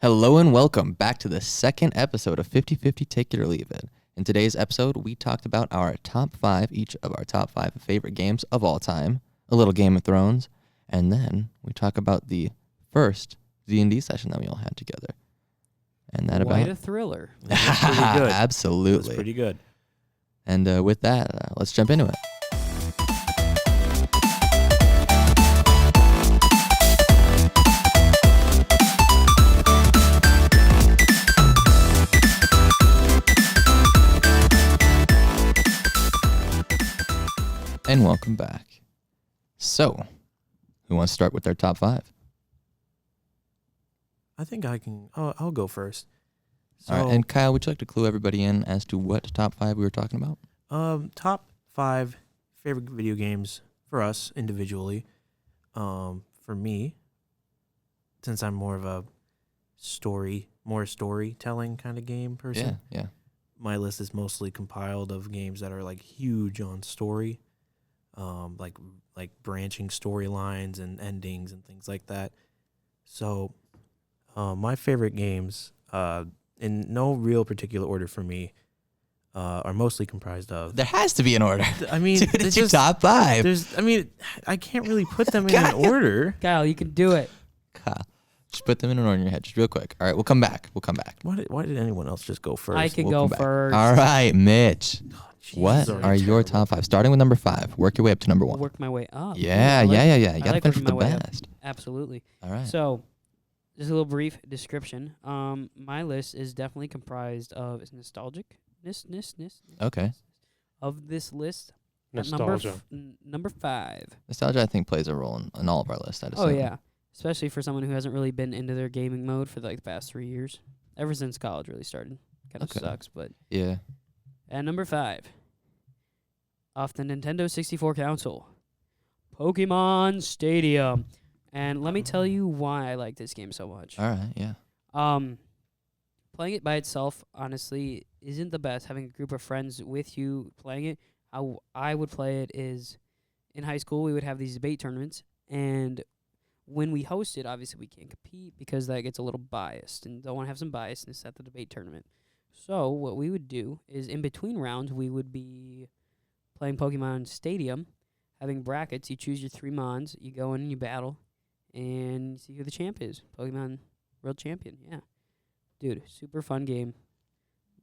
Hello and welcome back to the second episode of 50-50 Take It or Leave It. In today's episode, we talked about our top 5, each of our top 5 favorite games of all time, a little Game of Thrones, and then we talk about the first D&D session that we all had together. And that Quite about a thriller. That's pretty good. Absolutely. That's pretty good. And with that, let's jump into it. And welcome back. So, who wants to start with their top 5? I think I can. I'll go first. So, All right, and Kyle, would you like to clue everybody in as to what top 5 we were talking about? Top 5 favorite video games for us individually. For me, since I'm more of a storytelling kind of game person. Yeah. My list is mostly compiled of games that are like huge on story, like branching storylines and endings and things like that. So, my favorite games, in no real particular order for me, are mostly comprised of. There has to be an order. I mean, Dude, it's your top 5. I can't really put them in an order. Kyle, you can do it. Kyle, just put them in an order in your head, just real quick. All right, we'll come back. Why did anyone else just go first? I can We'll go come back. first. All right, Mitch. Jeez, What these are your terrible. top 5? Starting with number 5. Work your way up to number I'll 1. work my way up. Yeah. I You like- got to like finish working with the my way up. best. Absolutely. All right. So, just a little brief description. My list is definitely comprised of nostalgic. Okay. Of this list. at Nostalgia. Number 5. Nostalgia, I think, plays a role in all of our lists. I'd Oh assume. yeah, especially for someone who hasn't really been into their gaming mode for like the past 3 years, ever since college really started. Kind of Okay. sucks, but Yeah. at number 5, off the Nintendo 64 console, Pokemon Stadium, and let me tell you why I like this game so much. All right. Yeah. Playing it by itself honestly isn't the best. Having a group of friends with you playing it, how I would play it is, in high school we would have these debate tournaments, and when we host it, obviously we can't compete because that gets a little biased, and don't want to have some biasness at the debate tournament. So what we would do is, in between rounds, we would be playing Pokemon Stadium, having brackets. You choose your 3 mons, you go in and you battle, and you see who the champ is. Pokemon World Champion, yeah. Dude, super fun game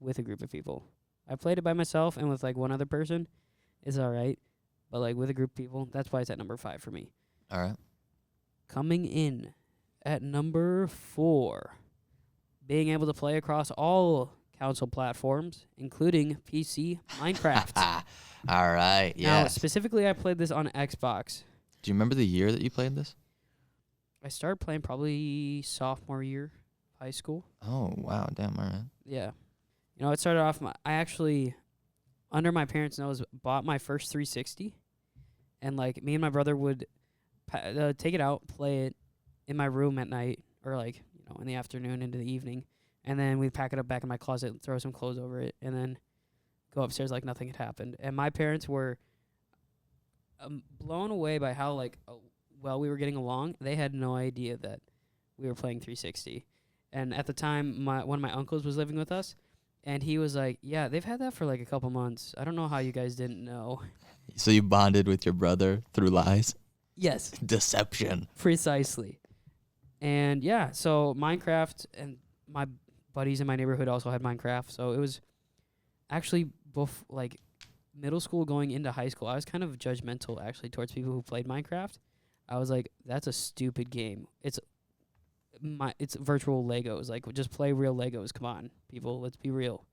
with a group of people. I played it by myself and with like one other person. It's all right. But like with a group of people, that's why it's at number 5 for me. All right. Coming in at number 4, being able to play across all console platforms, including PC, Minecraft. All right. Now, Yeah. specifically, I played this on Xbox. Do you remember the year that you played this? I started playing probably sophomore year of high school. Oh, wow. Damn. All right. Yeah. You know, it started off, I actually, under my parents' nose, bought my first 360. And, like, me and my brother would take it out, play it in my room at night, or, like, you know, in the afternoon into the evening. And then we'd pack it up back in my closet and throw some clothes over it, and then go upstairs like nothing had happened. And my parents were blown away by how, like, well we were getting along. They had no idea that we were playing 360. And at the time, one of my uncles was living with us, and he was like, yeah, they've had that for like a couple months. I don't know how you guys didn't know. So you bonded with your brother through lies? Yes, Deception. precisely. And yeah, so Minecraft, and my buddies in my neighborhood also had Minecraft. So it was actually like middle school going into high school. I was kind of judgmental actually towards people who played Minecraft. I was like, that's a stupid game. It's virtual Legos. Like, just play real Legos. Come on, people, let's be real.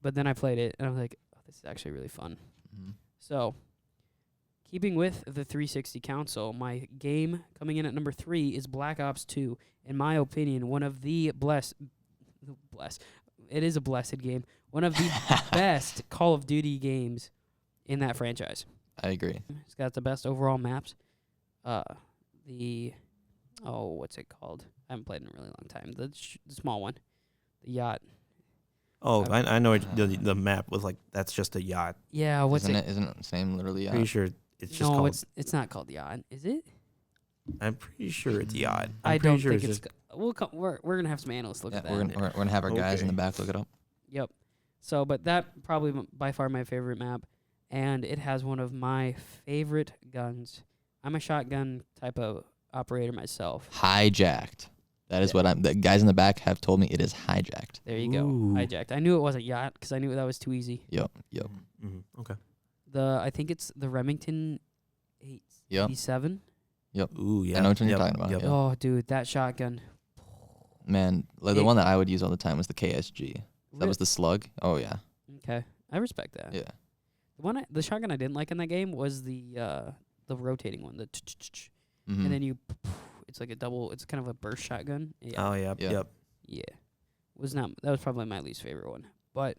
But then I played it, and I was like, oh, this is actually really fun. Mm-hmm. So, keeping with the 360 console, my game coming in at number 3 is Black Ops 2. In my opinion, one of the it is a blessed game. One of the best Call of Duty games in that franchise. I agree. It's got the best overall maps. What's it called? I haven't played in a really long time. The small one, the yacht. Oh, I know the map was like, that's just a yacht. Yeah, Isn't it its name literally? Pretty sure it's just no, called. it's not called yacht, is it? I'm pretty sure it's yacht. I I'm pretty don't sure think it's it's. We'll come. We're gonna have some analysts look Yeah, at that. we're gonna have our guys in the Okay. back look it up. Yep. So, but that probably by far my favorite map, and it has one of my favorite guns. I'm a shotgun type of operator myself. Hijacked. That is Yeah. what I'm. The guys in the back have told me it is hijacked. There you go. Ooh. Hijacked. I knew it wasn't yacht because I knew that was too easy. Yep. Okay. I think it's the Remington Yep. 87. Ooh, yeah. I know which one you're Yep, talking about. yep. Yeah. Oh, dude, that shotgun. Man, like the It- one that I would use all the time was the KSG. That was the slug. Oh yeah. Okay. I respect that. Yeah. The shotgun I didn't like in that game was the rotating one, Mhm. and then it's like a double. It's kind of a burst shotgun. Yeah. Oh, yeah. Yeah. Yep. Yeah. That was probably my least favorite one. But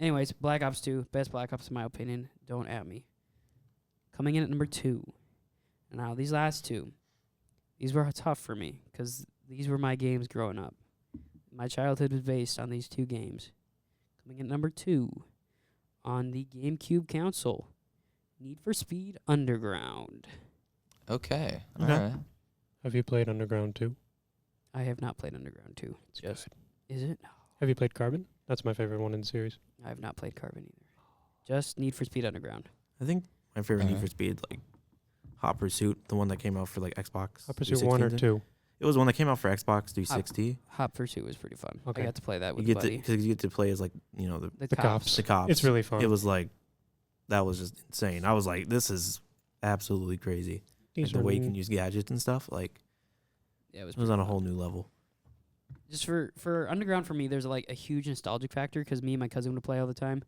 anyways, Black Ops 2, best Black Ops in my opinion. Don't at me. Coming in at number 2. Now these last two, these were tough for me because these were my games growing up. My childhood was based on these two games. Coming in at number 2 on the GameCube console, Need for Speed Underground. Okay. All Okay. right. Have you played Underground 2? I have not played Underground 2. Just is it? Have you played Carbon? That's my favorite one in the series. I have not played Carbon either. Just Need for Speed Underground. I think my favorite Need Alright. for Speed, like Hot Pursuit, the one that came out for like Xbox. Hot Pursuit 1 or 360. 2? It was one that came out for Xbox 360. Hot Pursuit was pretty fun. Okay. I got to play that You with get a to buddy. because you get to play as like The cops. the cops. It's really fun. It was like that was just insane. I was like, this is absolutely crazy. Like These the are way you n- can use gadgets and stuff, like Yeah, it was it was pretty on a fun. whole new level. Just for Underground for me, there's like a huge nostalgic factor because me and my cousin would play all the time,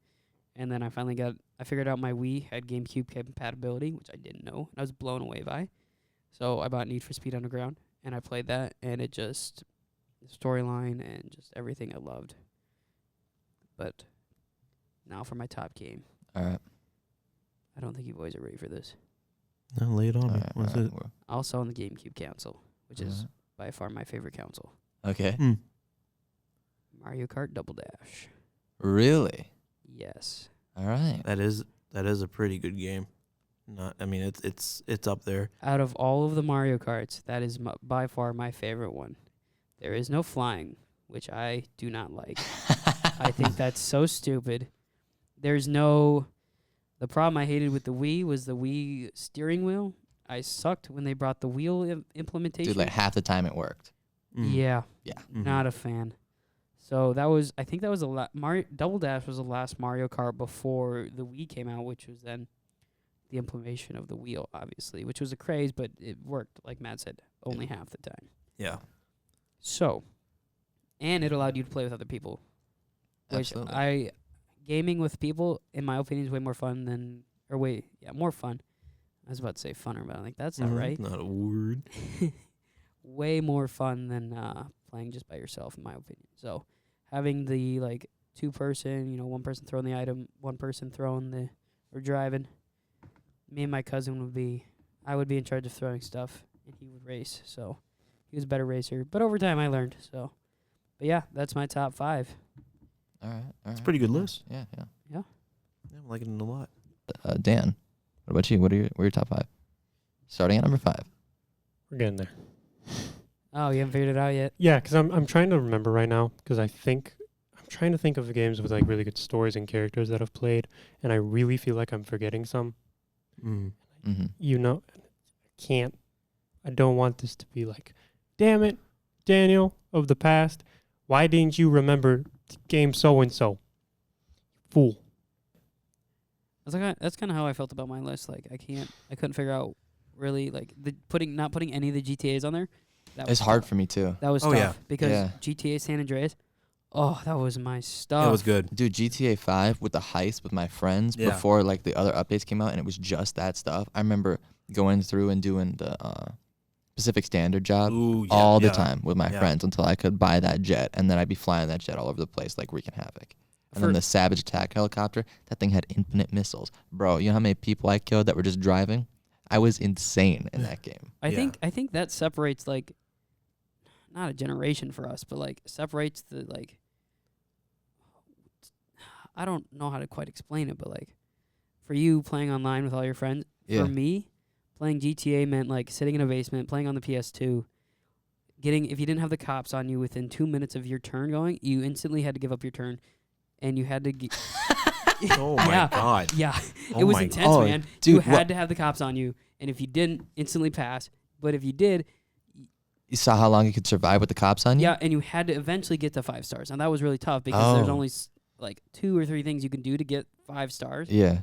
and then I figured out my Wii had GameCube compatibility, which I didn't know, and I was blown away by. So I bought Need for Speed Underground, and I played that, and it just the storyline and just everything I loved. But now for my top game, All right. I don't think you boys are ready for this. No, lay it on All me. right. What's all right. it? Well, Also on the GameCube console, which is alright. by far my favorite console, Okay. Mario Kart Double Dash. Really? Yes. All right. That is a pretty good game. Not, I mean, it's up there. Out of all of the Mario Karts, that is by far my favorite one. There is no flying, which I do not like. I think that's so stupid. There's no... The problem I hated with the Wii was the Wii steering wheel. I sucked when they brought the wheel implementation. Dude, like half the time it worked. Yeah, Mhm. not a fan. So that was... I think that was the Mario Double Dash was the last Mario Kart before the Wii came out, which was then the implementation of the wheel, obviously, which was a craze, but it worked, like Matt said, only half the time. Yeah. So, and it allowed you to play with other people, which Absolutely. gaming with people, in my opinion, is way more fun than, more fun. I was about to say funner, but I'm like, that's not Mhm. right. Not a word. Way more fun than playing just by yourself, in my opinion. So, having the, like, two-person, one person throwing the item, one person throwing or driving, me and my cousin I would be in charge of throwing stuff, and he would race, so he was a better racer. But over time, I learned, so. But yeah, that's my top 5. All right. It's a pretty good list. Yeah. Yeah, I'm liking it a lot. Dan, what about you? What are your top 5? Starting at number 5. We're getting there. Oh, you haven't figured it out yet? Yeah, because I'm trying to remember right now because I'm trying to think of games with like really good stories and characters that I've played, and I really feel like I'm forgetting some. Mm-hmm. I don't want this to be like, damn it, Daniel of the past, why didn't you remember game so and so? Fool. That's kind of how I felt about my list. Like, I couldn't figure out really, like, not putting any of the GTAs on there. That was It's hard tough. for me too. That was Oh, tough yeah. because Yeah. GTA San Andreas, that was my stuff. It was good. Dude, GTA 5 with the heist with my friends Yeah. before like the other updates came out, and it was just that stuff. I remember going through and doing the Pacific Standard job Ooh, yeah, all the yeah. time with my Yeah. friends until I could buy that jet, and then I'd be flying that jet all over the place like wreaking havoc. And then For- the Savage attack helicopter, that thing had infinite missiles. Bro, you know how many people I killed that were just driving? I was insane in that game. I Yeah. think that separates, like, not a generation for us, but like separates the, like, I don't know how to quite explain it, but like for you playing online with all your friends, Yeah. for me playing GTA meant like sitting in a basement, playing on the PS2, if you didn't have the cops on you within 2 minutes of your turn going, you instantly had to give up your turn, and you had to. Oh my Yeah. god. Yeah, Oh it was my intense, Oh, man. dude, You had to have the cops on you, and if you didn't, instantly pass. But if you did, You saw how long you could survive with the cops on you? yeah, and you had to eventually get to 5 stars. Now that was really tough because there's Oh. only like 2 or 3 things you can do to get 5 stars. Yeah.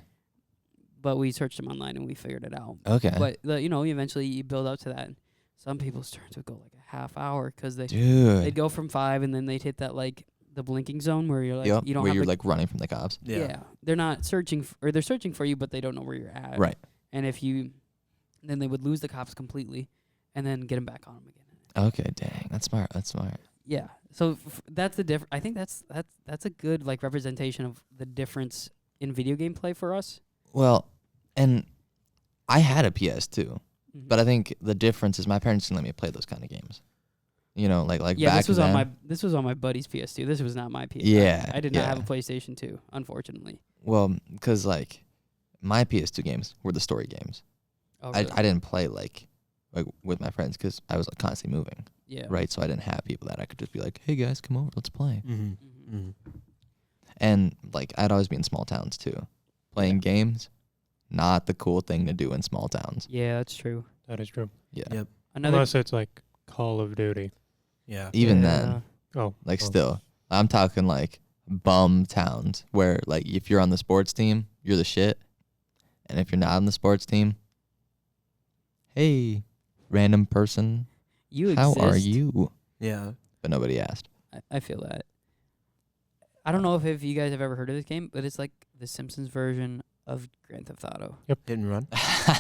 But we searched them online and we figured it out. Okay. But eventually you build up to that. Some people's turns would go like a half hour because they'd Dude. go from 5 and then they'd hit that like the blinking zone where you're like Yep, you don't where have you're the, like running from the cops. yeah. They're not searching or they're searching for you, but they don't know where you're at. Right. And then they would lose the cops completely, and then get them back on them again. Okay, dang. That's smart. That's smart. Yeah. So that's the difference. I think that's a good like representation of the difference in video game play for us. Well, and I had a PS2, but I think the difference is my parents didn't let me play those kind of games. You know, like yeah, back this was then. this was on my buddy's PS2. This was not my PS2. Yeah, I did not yeah. have a PlayStation 2, unfortunately. Well, because like my PS2 games were the story games. Oh, I really? didn't play like with my friends because I was like constantly moving, Yeah. right? So I didn't have people that I could just be like, hey guys, come over, let's play. Mm-hmm. Mhm. Mm-hmm. And like I'd always be in small towns too, playing games. Not the cool thing to do in small towns. Yeah, that's true. That is true. Yeah. Yep. Another Unless it's like Call of Duty. Yeah. Even Yeah. then, Oh, like oh. still, I'm talking like bum towns where like if you're on the sports team, you're the shit. And if you're not on the sports team, hey, random person, you how exist. are you? Yeah. But nobody asked. I feel that. I don't know if you guys have ever heard of this game, but it's like the Simpsons version of Grand Theft Auto. Hit and run.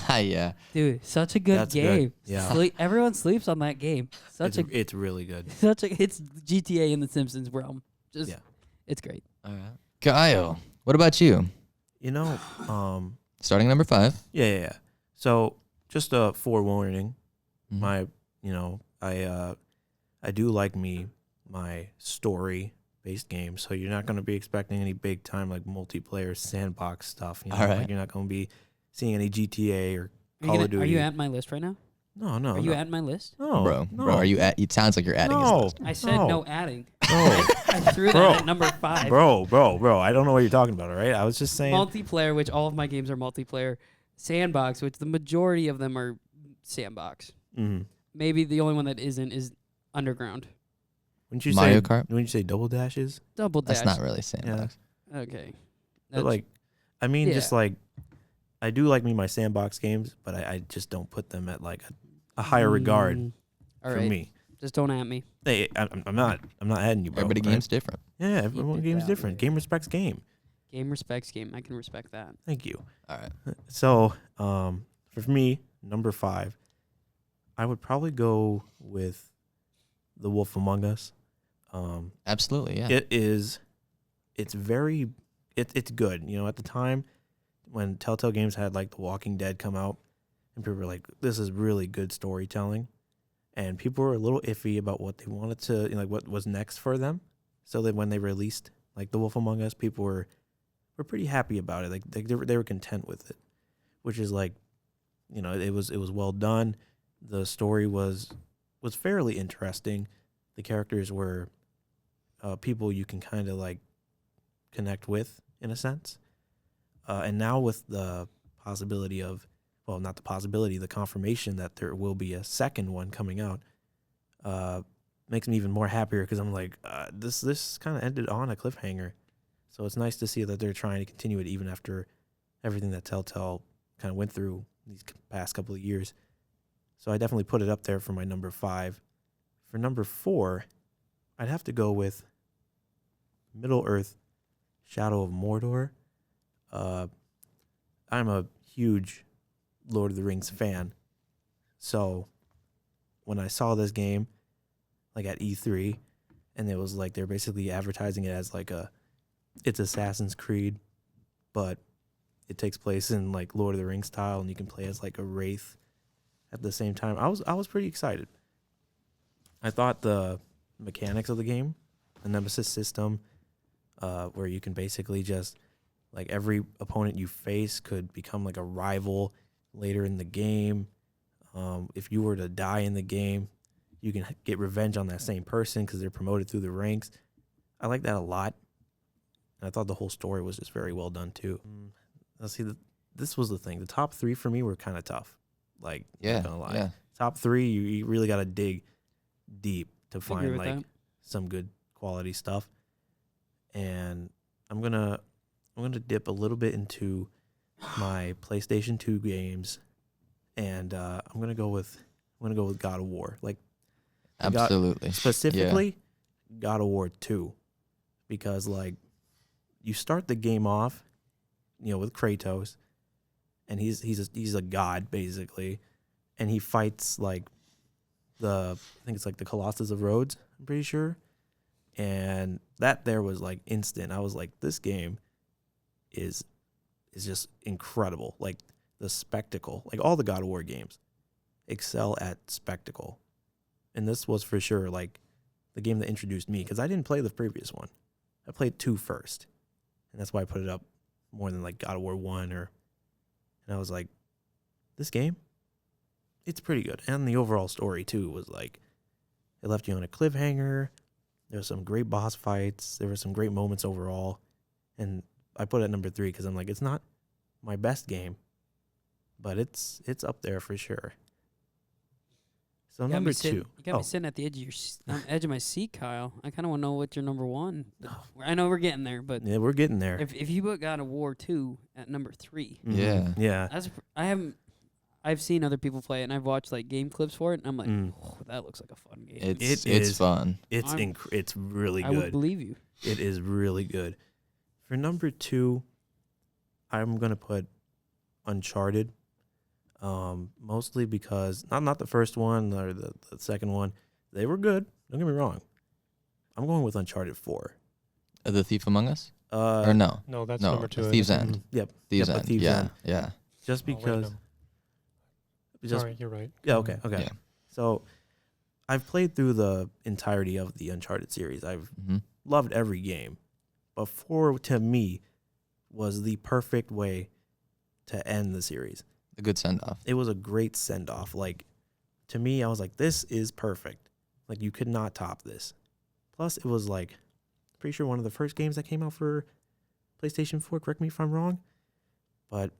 Yeah. Dude, such a good That's good. game. Yeah. Everyone sleeps on that game. It's really good. It's GTA in the Simpsons realm. Just Yeah. it's great. All right. Kyle, what about you? You know, Starting number 5. yeah. So just a forewarning. Mhm. I do like my story-based games, so you're not going to be expecting any big-time like multiplayer sandbox stuff. You know, All right. like you're not going to be seeing any GTA or Are Call you, of Duty. are you at my list right now? No, no. Are you at my list? No, bro, no. are you at? It sounds like you're adding his No. list. I said no adding. No, I threw Bro. that at number 5. bro. I don't know what you're talking about. All right, I was just saying. Multiplayer, which all of my games are multiplayer. Sandbox, which the majority of them are sandbox. Mhm. Maybe the only one that isn't is Underground. Wouldn't you Mario say Kart? Wouldn't you say double dashes? Double Dash. That's not really sandbox. Okay. But like, I mean, yeah. just like, I do like my sandbox games, but I just don't put them at like a higher regard All for right. me. Just don't at me. Hey, I'm not adding you, bro. Everybody right? game's different. Yeah, everyone did game's that different. weird. Game respects game. Game respects game. I can respect that. Thank you. All right. So, for me, number 5, I would probably go with The Wolf Among Us. Absolutely, yeah. It's good. You know, at the time when Telltale Games had like The Walking Dead come out, and people were like, "This is really good storytelling," and people were a little iffy about what they wanted to, you know, like what was next for them. So that when they released like The Wolf Among Us, people were pretty happy about it. Like they were content with it, which is like, you know, it was well done. The story was fairly interesting. The characters were people you can kind of like connect with in a sense. And now with the possibility of, well, not the possibility, the confirmation that there will be a second one coming out, makes me even more happier because I'm like, this kind of ended on a cliffhanger. So it's nice to see that they're trying to continue it even after everything that Telltale kind of went through these past couple of years. So I definitely put it up there for my number 5. For number 4, I'd have to go with Middle-earth: Shadow of Mordor. I'm a huge Lord of the Rings fan. So when I saw this game, like at E3, and it was like they're basically advertising it as like it's Assassin's Creed, but it takes place in like Lord of the Rings style, and you can play as like a wraith at the same time. I was pretty excited. I thought the mechanics of the game, the Nemesis system, where you can basically just like every opponent you face could become like a rival, later in the game. If you were to die in the game, you can get revenge on that same person because they're promoted through the ranks. I like that a lot. And I thought the whole story was just very well done too. Let's see, this was the thing. The top 3 for me were kind of tough. Like, not gonna lie. Yeah. Top 3, you really got to dig deep to agree find with like that. some good quality stuff. And I'm gonna dip a little bit into my PlayStation 2 games, and I'm gonna go with God of War. Like, Absolutely. specifically God of War 2, because like you start the game off, with Kratos, and he's a god basically, and he fights like I think it's like the Colossus of Rhodes, I'm pretty sure, and that there was like instant. I was like, this game is just incredible. Like the spectacle, like all the God of War games excel at spectacle, and this was for sure like the game that introduced me, because I didn't play the previous one. I played 2 first, and that's why I put it up more than like God of War 1 and I was like, this game, it's pretty good. And the overall story too was like, it left you on a cliffhanger. There were some great boss fights. There were some great moments overall. And I put it at number 3 because I'm like, it's not my best game, but it's up there for sure. So You got number me sitting- 2. You got me sitting at the edge of my seat, Kyle. I kind of want to know what your number 1. I know we're getting there, but Yeah, we're getting there. if you put God of War 2 at number 3, Yeah. Yeah. I've seen other people play it, and I've watched like game clips for it, and I'm like, Mm. oh, that looks like a fun game. It's fun. It's really I good. would believe you. It is really good. For number 2, I'm gonna put Uncharted. Mostly because not the first one or the second one. They were good. Don't get me wrong. I'm going with Uncharted 4. The Thief Among Us? Or no? No, that's No, number 2. I Thieves think. End. Yep. Thieves but End. Thieves Yeah. End. Yeah. Just Oh, because. random. Just Sorry, you're right. yeah. Okay. Okay. Yeah. So, I've played through the entirety of the Uncharted series. I've Mm-hmm. loved every game, but 4 to me was the perfect way to end the series. A good send off. It was a great send off. Like, to me, I was like, this is perfect. Like, you could not top this. Plus, it was like, pretty sure one of the first games that came out for PlayStation 4. Correct me if I'm wrong. But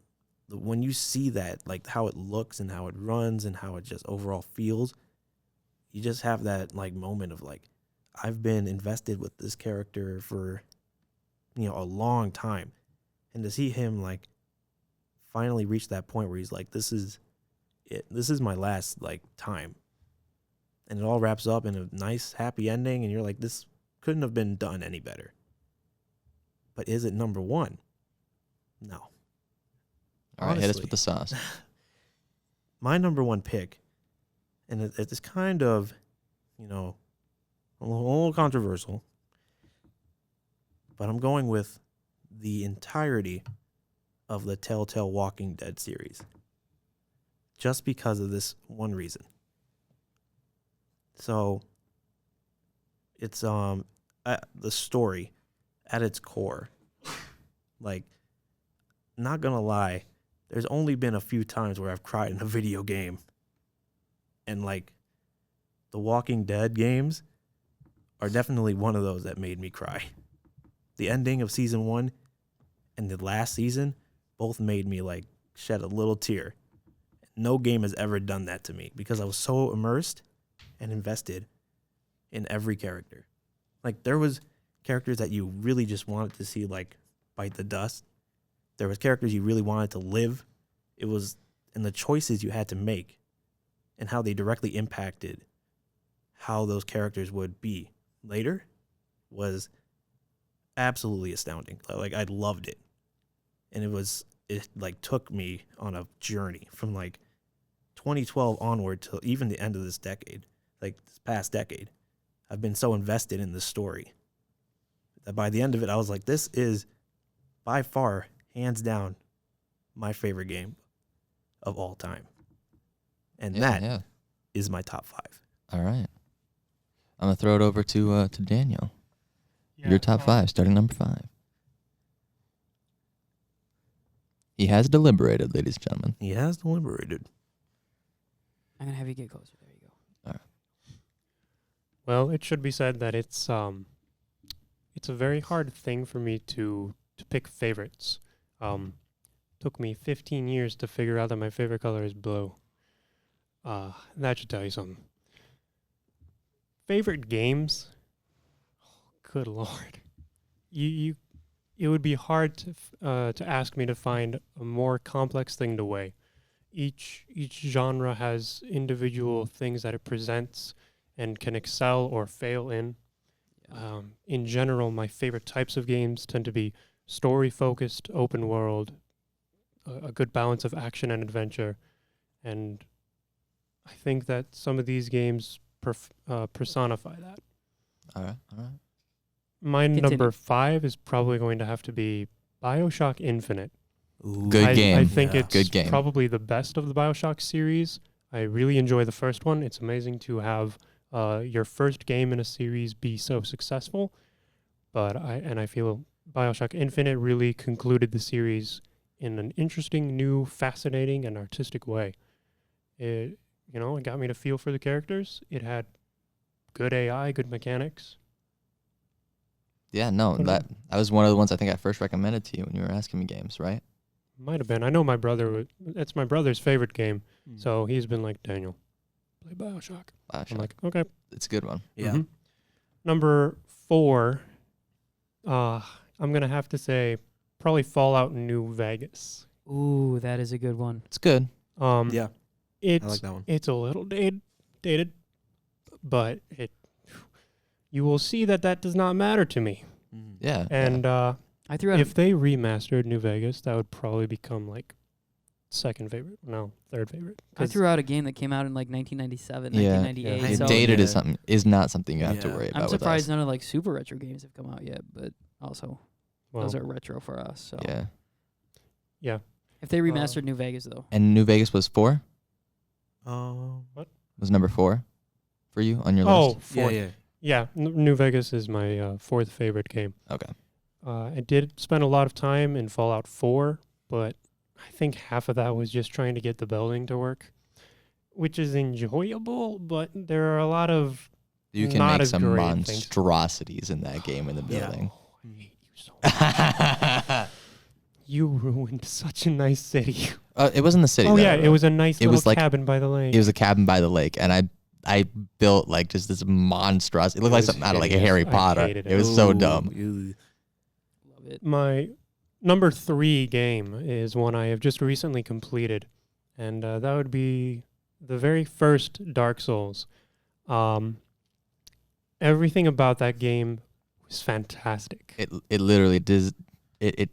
when you see that, like how it looks and how it runs and how it just overall feels, you just have that like moment of like, I've been invested with this character for, a long time. And to see him like finally reach that point where he's like, this is it. This is my last like time. And it all wraps up in a nice, happy ending. And you're like, this couldn't have been done any better. But is it number 1? No. All right, hit us Honestly. with the sauce. My number 1 pick, and it's kind of, a little controversial, but I'm going with the entirety of the Telltale Walking Dead series. Just because of this one reason. So, it's the story at its core. Like, not gonna lie, there's only been a few times where I've cried in a video game. And like, the Walking Dead games are definitely one of those that made me cry. The ending of season 1 and the last season both made me like shed a little tear. No game has ever done that to me because I was so immersed and invested in every character. Like, there was characters that you really just wanted to see like bite the dust. There was characters you really wanted to live. It was in the choices you had to make and how they directly impacted how those characters would be later was absolutely astounding. Like, I loved it. And it like took me on a journey from like 2012 onward to even the end of this decade, like this past decade. I've been so invested in this story that by the end of it, I was like, this is by far, hands down, my favorite game of all time. And that is my top 5. All right. I'm going to throw it over to Daniel. Yeah, Your top 5, starting number 5. He has deliberated, ladies and gentlemen. He has deliberated. I'm gonna have you get closer. There you go. Well, it should be said that it's a very hard thing for me to pick favorites. Took me 15 years to figure out that my favorite color is blue. That should tell you something. Favorite games? Good Lord. It would be hard to ask me to find a more complex thing to weigh. Each genre has individual things that it presents and can excel or fail in. In general, my favorite types of games tend to be story-focused, open world, a good balance of action and adventure, and I think that some of these games personify that. All right. My Continue. number 5 is probably going to have to be BioShock Infinite. Ooh. Good game. I think Yeah. it's Good game. probably the best of the BioShock series. I really enjoy the first one. It's amazing to have your first game in a series be so successful. But I feel BioShock Infinite really concluded the series in an interesting, new, fascinating, and artistic way. It got me to feel for the characters. It had good AI, good mechanics. Yeah, no, Okay. that was one of the ones I think I first recommended to you when you were asking me games, right? Might have been. I know my brother. It's my brother's favorite game. Mm. So he's been like, Daniel, play BioShock. I'm BioShock. like, okay. It's a good one. Yeah. Mhm. Number 4, I'm going to have to say probably Fallout New Vegas. Ooh, that is a good one. It's good. Yeah. It's, I like that one. It's a little dated, but you will see that does not matter to me. Mm. Yeah. And I threw out. if they remastered New Vegas, that would probably become like third favorite. I threw out a game that came out in like 1997, Yeah. 1998. Yeah. So Dated Yeah. is not something you have to Yeah. worry about I'm with surprised us. none of like super retro games have come out yet, but also Well, those are retro for us. So Yeah. yeah. if they remastered New Vegas though, And New Vegas was 4? What? Was number 4 for you on your Oh, list? Yeah, fourth. yeah. Yeah, New Vegas is my fourth favorite game. Okay. I did spend a lot of time in Fallout 4, but I think half of that was just trying to get the building to work, which is enjoyable, but there are a lot of You can not make as some great things. monstrosities in that game in the Yeah. building. I hate you so much. You ruined such a nice city. It wasn't the city. Oh though. yeah, it was a nice It little was like- cabin by the lake. It was a cabin by the lake, and I built like just this monstrosity. It looked It like was something out of like a hideous. Harry I Potter. hated it. It was so Ooh, dumb. ew. love it. My number 3 game is one I have just recently completed, and that would be the very first Dark Souls. Everything about that game was fantastic. It literally does. It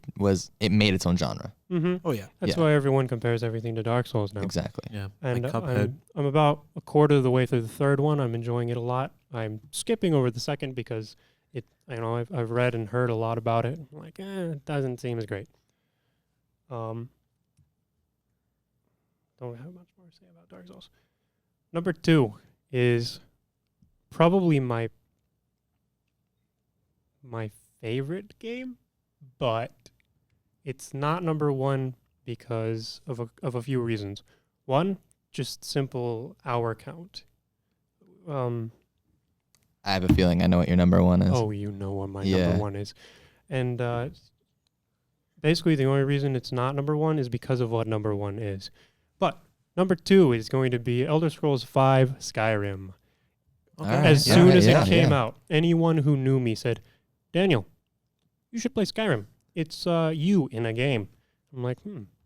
made its own genre. Mm-hmm. Oh yeah. That's Yeah. why everyone compares everything to Dark Souls now. Exactly. Yeah. And like Cuphead. I'm about a quarter of the way through the third one. I'm enjoying it a lot. I'm skipping over the second because I've read and heard a lot about it. I'm like, it doesn't seem as great. Don't have much more to say about Dark Souls. Number 2 is probably my favorite game, but it's not number 1 because of a few reasons. One, just simple hour count. I have a feeling I know what your number 1 is. Oh, you know what my Yeah. number 1 is. And basically the only reason it's not number 1 is because of what number 1 is. But number 2 is going to be Elder Scrolls V Skyrim. All right. As Yeah, soon as yeah, it came yeah. out, anyone who knew me said, Daniel, you should play Skyrim. It's you in a game. I'm like,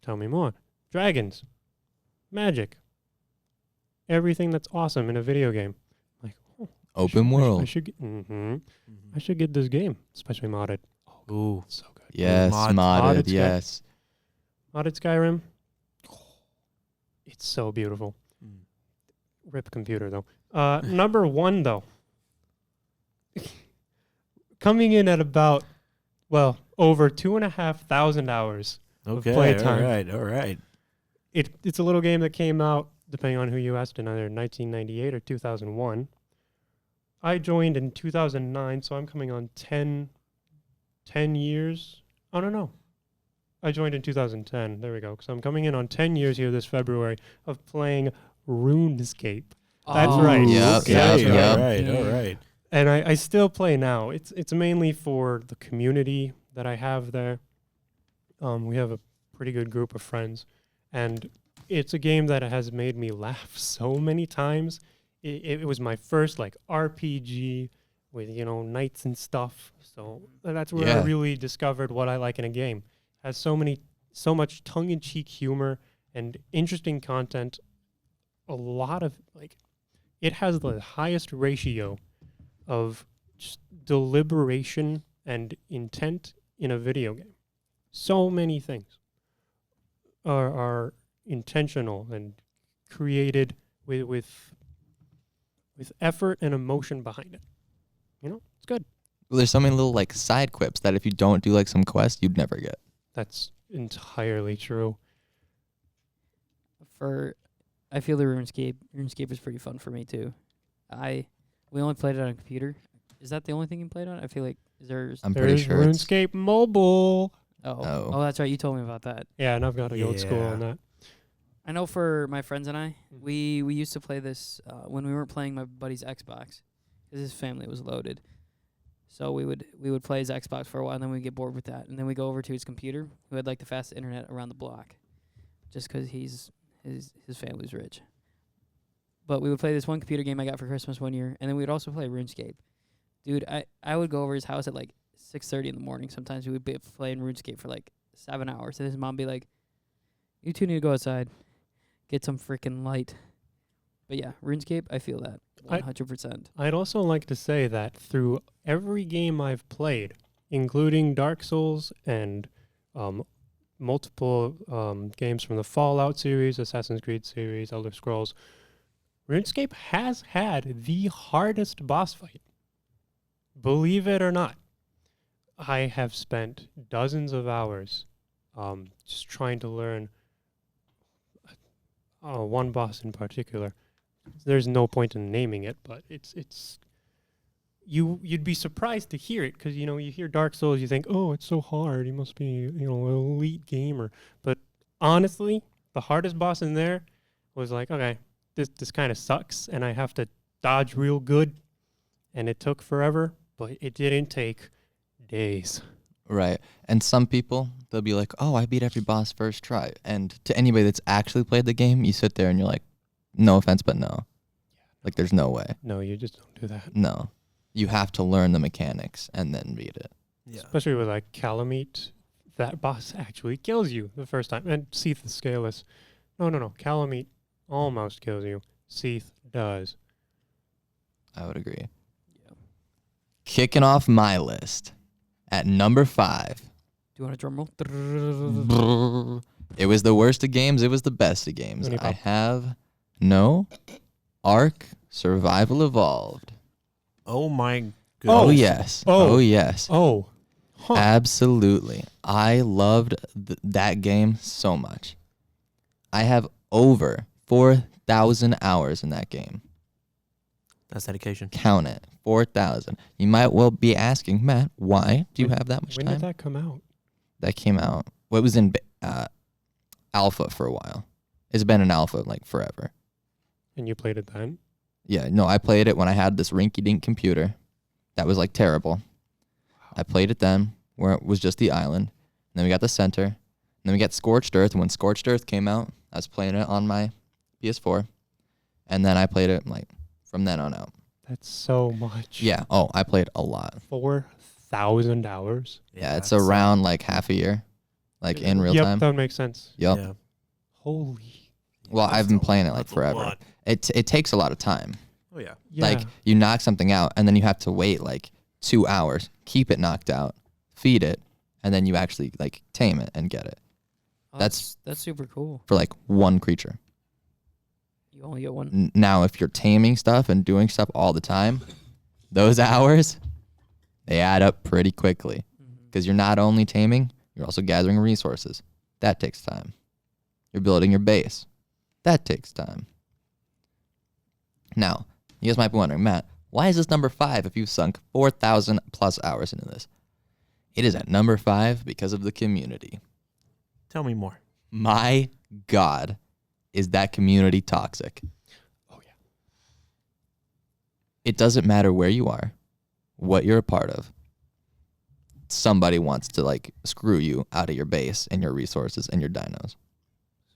tell me more. Dragons, magic, everything that's awesome in a video game. I'm like, Open I world. should get, Mhm. I should get this game, especially modded. Ooh. It's so good. Yes, Modded modded. Sky- Yes. Modded Skyrim. It's so beautiful. Mm. Rip computer though. Number 1 though. Coming in at about, over 2,500 hours. Okay. playtime. All right. It's a little game that came out, depending on who you asked, in either 1998 or 2001. I joined in 2009, so I'm coming on 10 years. Oh, no. I joined in 2010. There we go. So I'm coming in on 10 years here this February of playing RuneScape. That's Oh, right. Yep, Okay, yep, yep. all right, all Yeah. right. And I still play now. It's mainly for the community that I have there. We have a pretty good group of friends, and it's a game that has made me laugh so many times. It was my first like RPG with knights and stuff. So that's where I Yeah. really discovered what I like in a game. Has so much tongue-in-cheek humor and interesting content. A lot of it has the highest ratio of just deliberation and intent in a video game. So many things are intentional and created with effort and emotion behind it. It's good. Well, there's so many little like side quips that if you don't do like some quest, you'd never get. That's entirely true. I feel the RuneScape is pretty fun for me too. We only played it on a computer. Is that the only thing you played on? I feel like I'm pretty There's sure it's RuneScape Mobile. Oh. Oh, that's right. You told me about that. Yeah, and I've got to go to school on Yeah. that. I know for my friends and I, Mhm. we used to play this when we weren't playing my buddy's Xbox because his family was loaded. So we would play his Xbox for a while, and then we'd get bored with that, and then we go over to his computer, who had like the fastest internet around the block, just 'cause his family's rich. But we would play this one computer game I got for Christmas one year, and then we would also play RuneScape. Dude, I would go over his house at like 6:30 in the morning. Sometimes we would be playing RuneScape for like 7 hours, and his mom be like, "You two need to go outside, get some freaking light." But yeah, RuneScape, I feel that 100%. I'd also like to say that through every game I've played, including Dark Souls and multiple games from the Fallout series, Assassin's Creed series, Elder Scrolls, RuneScape has had the hardest boss fight. Believe it or not, I have spent dozens of hours just trying to learn one boss in particular. There's no point in naming it, but it's you'd be surprised to hear it because you hear Dark Souls, you think, oh, it's so hard. You must be an elite gamer. But honestly, the hardest boss in there was like, okay, this kind of sucks, and I have to dodge real good, and it took forever, but it didn't take days. Right. And some people, they'll be like, oh, I beat every boss first try. And to anybody that's actually played the game, you sit there and you're like, no offense, but no. Like, there's no way. No, you just don't do that. No. You have to learn the mechanics and then beat it. Yeah. Especially with like Calamite, that boss actually kills you the first time. And Seath is scaleless. No. Calamite almost kills you. Seath does. I would agree. Yeah. Kicking off my list at number 5. Do you want a drum roll? It was the worst of games. It was the best of games. Looney I Pop. have Ark Survival Evolved. Oh my goodness. Oh, yes. Oh. Oh, yes. Oh. Huh. Absolutely. I loved that game so much. I have over 4,000 hours in that game. That's dedication. Count it. 4,000. You might well be asking, Matt, why do you have that much When time? did that come out? That came out. Well, it was in alpha for a while. It's been in alpha like forever. And you played it then? Yeah, no, I played it when I had this rinky-dink computer. That was like terrible. I played it then, where it was just the island. And then we got the center. And then we got Scorched Earth. And when Scorched Earth came out, I was playing it on my PS4. And then I played it like from then on out. That's so much. Yeah. Oh, I played a lot. 4,000 hours. Yeah, it's that's, around like half a year, like in real Yep, time. that makes sense. Yep. Yeah. Holy. Well, That's I've been a- playing it like that's a forever. lot. It takes a lot of time. Oh yeah. Yeah. Like you knock something out and then you have to wait like 2 hours, keep it knocked out, feed it, and then you actually like tame it and get it Oh, That's- that's super cool. for like one creature. You only get one. Now, if you're taming stuff and doing stuff all the time, those hours, they add up pretty quickly because you're not only taming, you're also gathering resources. That takes time. You're building your base. That takes time. Now, you guys might be wondering, Matt, why is this number 5 if you've sunk 4,000 plus hours into this? It is at number 5 because of the community. Tell me more. My God, is that community toxic? Oh yeah. It doesn't matter where you are, what you're a part of. Somebody wants to like screw you out of your base and your resources and your dinos.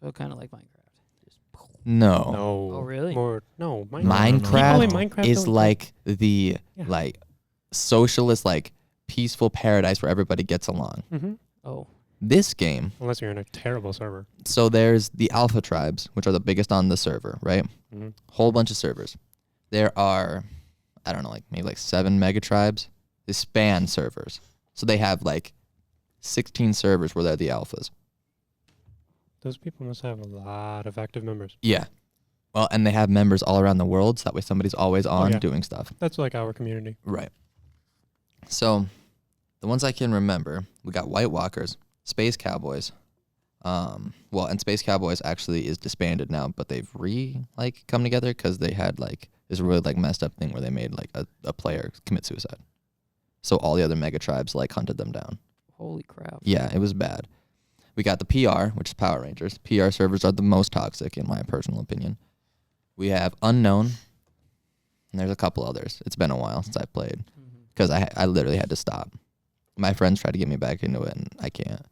So kind of like Minecraft. Just No. No. Oh, really? No. Minecraft, People in Minecraft is don't like the Yeah. like socialist, like peaceful paradise where everybody gets along. Mm-hmm. Oh, This game, Unless you're in a terrible server. so there's the alpha tribes, which are the biggest on the server, right? Mm-hmm. Whole bunch of servers. There are, I don't know, like maybe like 7 mega tribes. They span servers. So they have like 16 servers where they're the alphas. Those people must have a lot of active members. Yeah. Well, and they have members all around the world, so that way somebody's always on yeah. doing stuff. That's like our community. Right. So the ones I can remember, we got White Walkers, Space Cowboys. Well, and Space Cowboys actually is disbanded now, but they've come together because they had like this really like messed up thing where they made like a player commit suicide. So all the other mega tribes like hunted them down. holy crap. Yeah, it was bad. We got the PR, which is Power Rangers. PR servers are the most toxic in my personal opinion. We have Unknown, and there's a couple others. It's been a while since I played Mm-hmm. because I literally had to stop. My friends tried to get me back into it, and I can't.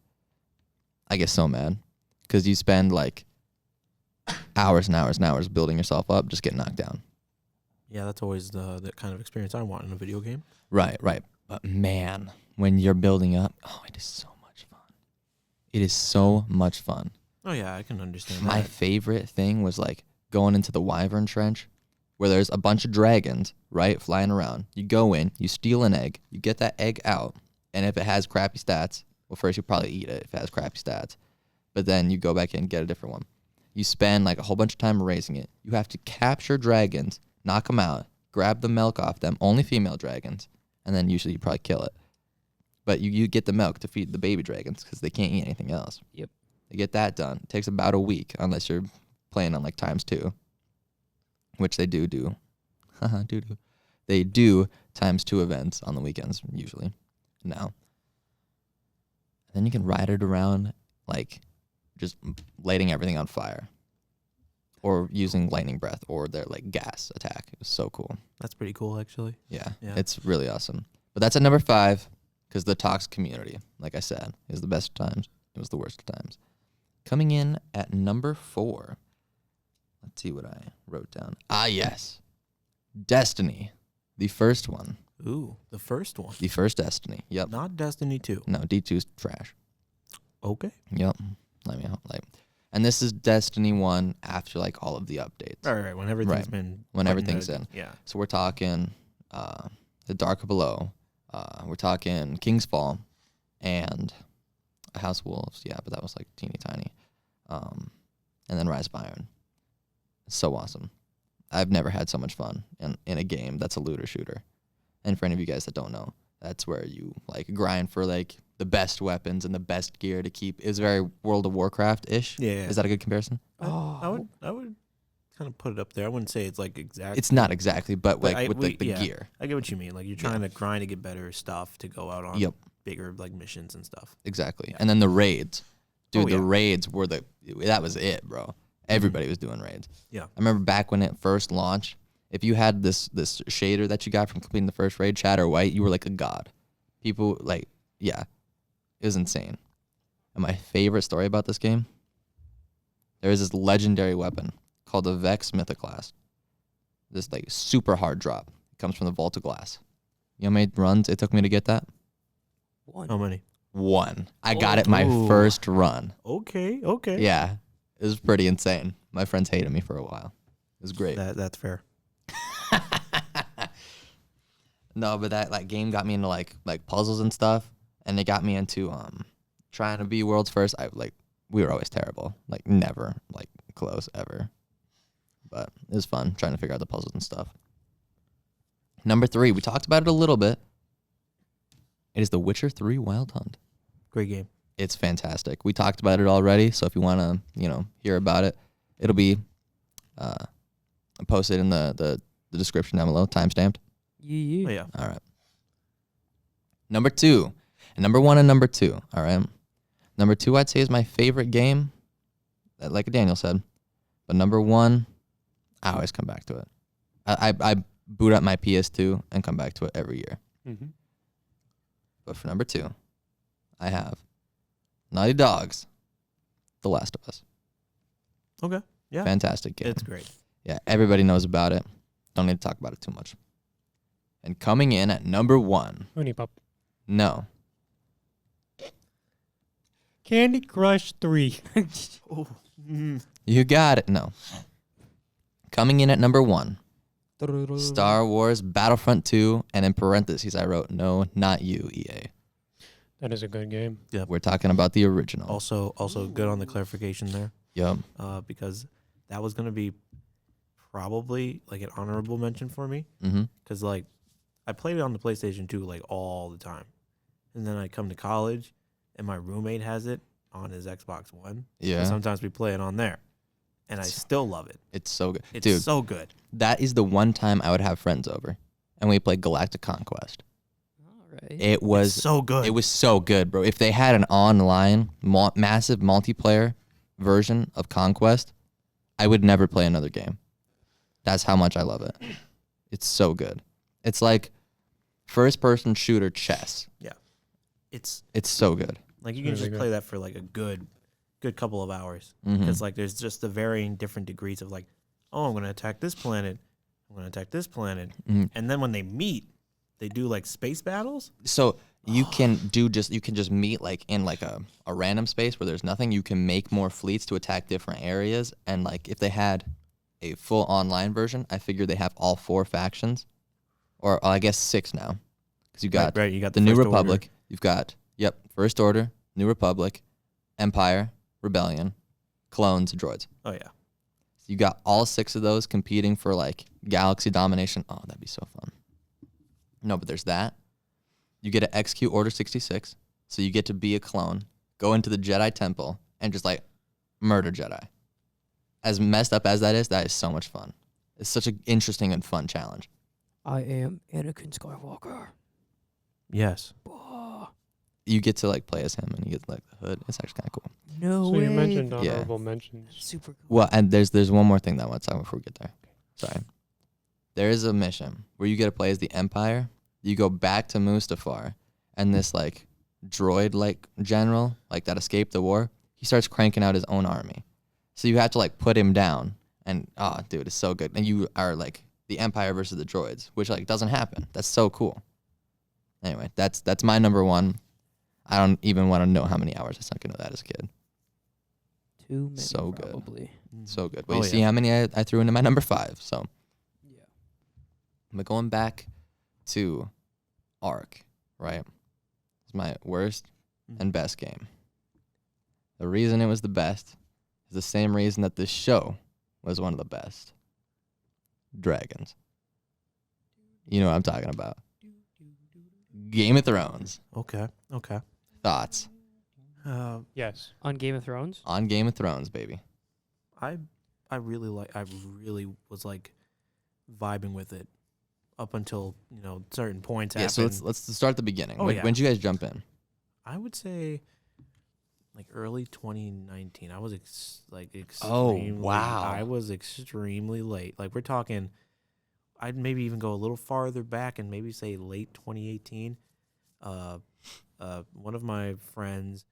I get so mad because you spend like hours and hours and hours building yourself up, just get knocked down. Yeah, that's always the kind of experience I want in a video game. Right. But man, when you're building up, it is so much fun. It is so much fun. Oh yeah, I can understand My that. favorite thing was like going into the Wyvern Trench where there's a bunch of dragons, right, flying around. You go in, you steal an egg, you get that egg out, and if it has crappy stats, well, first you probably eat it if it has crappy stats, but then you go back in and get a different one. You spend like a whole bunch of time raising it. You have to capture dragons, knock them out, grab the milk off them, only female dragons, and then usually you probably kill it. But you get the milk to feed the baby dragons because they can't eat anything else. Yep. You get that done. It takes about a week unless you're playing on like times 2, which they do. They do times 2 events on the weekends usually now. And then you can ride it around like just lighting everything on fire or using lightning breath or their like gas attack. It was so cool. That's pretty cool, actually. Yeah. Yeah. It's really awesome. But that's at number 5 because the Tox community, like I said, is the best of times. It was the worst of times. Coming in at number 4. Let's see what I wrote down. Ah, yes. Destiny. The first one. Ooh, the first one. The first Destiny. Yep. Not Destiny 2. No, D2's trash. Okay. Yep. And this is Destiny 1 after like all of the updates. All right, when everything's Right. been... When put everything's the- in. Yeah. So we're talking The Dark Below. We're talking King's Fall and A House of Wolves. Yeah, but that was like teeny tiny. And then Rise of Iron. So awesome. I've never had so much fun in a game that's a looter shooter. And for any of you guys that don't know, that's where you like grind for like the best weapons and the best gear to keep. It's very World of Warcraft-ish. Yeah. Is that a good comparison? I would kind of put it up there. I wouldn't say it's like exact. It's not exactly, but But like with the yeah. gear. I get what you mean. Like you're trying to grind to get better stuff to go out on Yep. bigger like missions and stuff. Exactly. Yeah. And then the raids. Dude, Oh, the yeah. raids were that was it, bro. Everybody was doing raids. Yeah. I remember back when it first launched, if you had this shader that you got from completing the first raid, Shadow White, you were like a god. People like, yeah, it was insane. And my favorite story about this game, there is this legendary weapon called the Vex Mythoclast. This like super hard drop. It comes from the Vault of Glass. You know how many runs it took me to get that? One. How many? 1. I got it my Ooh. first run. Okay. Yeah, it was pretty insane. My friends hated me for a while. It was great. That's fair. No, but that like game got me into like puzzles and stuff, and it got me into trying to be world's first. We were always terrible, like never like close ever, but it was fun trying to figure out the puzzles and stuff. Number 3, we talked about it a little bit. It is The Witcher 3 Wild Hunt. Great game. It's fantastic. We talked about it already, so if you want to, hear about it, it'll be posted in the description down below, timestamped. Yeah. Oh, yeah. All right. Number 2, and number 1 and number 2. All right. Number 2, I'd say, is my favorite game, like Daniel said. But number 1, I always come back to it. I boot up my PS2 and come back to it every year. Mm-hmm. But for number 2, I have Naughty Dog's The Last of Us. Okay. Yeah. Fantastic game. It's great. Yeah, everybody knows about it. Don't need to talk about it too much. And coming in at number 1, Honey Pop. no. Candy Crush 3. Oh. You got it. No. Coming in at number 1, Star Wars Battlefront 2, and in parentheses I wrote, no, not you, EA. That is a good game. We're talking about the original. Also good on the clarification there. Yep. Because that was gonna be probably like an honorable mention for me. Mm-hmm. Because like I played it on the PlayStation 2 like all the time, and then I come to college, and my roommate has it on his Xbox One. Yeah. And sometimes we play it on there, and I still love it. It's so good. It's Dude, so good. that is the one time I would have friends over, and we played Galactic Conquest. All right. It was It's so good. It was so good, bro. If they had an online massive multiplayer version of Conquest, I would never play another game. That's how much I love it. It's so good. It's like first-person shooter chess. It's It's so good. like you can really just good. play that for like a good couple of hours. Mhm. Because like there's just the varying different degrees of like, oh, I'm gonna attack this planet, I'm gonna attack this planet, Mhm. and then when they meet, they do like space battles. So you can just meet like in like a random space where there's nothing. You can make more fleets to attack different areas, and like if they had a full online version, I figure they have all 4 factions, or I guess 6 now, because you got right. You got the New First Order. Republic. You've got First Order, New Republic, Empire, Rebellion, Clones, Droids. Oh yeah. So you got all 6 of those competing for like galaxy domination. Oh, that'd be so fun. No, but there's that. You get to execute Order 66, so you get to be a clone, go into the Jedi Temple, and just like murder Jedi. As messed up as that is so much fun. It's such an interesting and fun challenge. I am Anakin Skywalker. Yes. Oh, You get to like play as him, and you get like the hood. It's actually kind of cool. no So way. you mentioned Yeah. honorable mentions. Super cool. Well, and there's one more thing that I want to talk about before we get there. Sorry. There is a mission where you get to play as the Empire. You go back to Mustafar, and this like droid like general like that escaped the war, he starts cranking out his own army. So you have to like put him down, and dude, it's so good. And you are like the Empire versus the droids, which like doesn't happen. That's so cool. Anyway, that's my number 1. I don't even want to know how many hours I sunk into that as a kid. Too many, So good. probably. So good. But Oh, you see yeah. how many I threw into my number 5. So Yeah. but going back to Ark, right? It's my worst and best game. The reason it was the best is the same reason that this show was one of the best. Dragons. You know what I'm talking about. Game of Thrones. Okay. Thoughts Yes. On Game of Thrones? on Game of Thrones, baby. I really was like vibing with it up until certain points Yeah, happened. so let's start at the beginning. Oh, yeah. When'd you guys jump in? I would say like early 2019. I was extremely. Oh, wow. I was extremely late. Like we're talking. I'd maybe even go a little farther back and maybe say late 2018. One of my friends,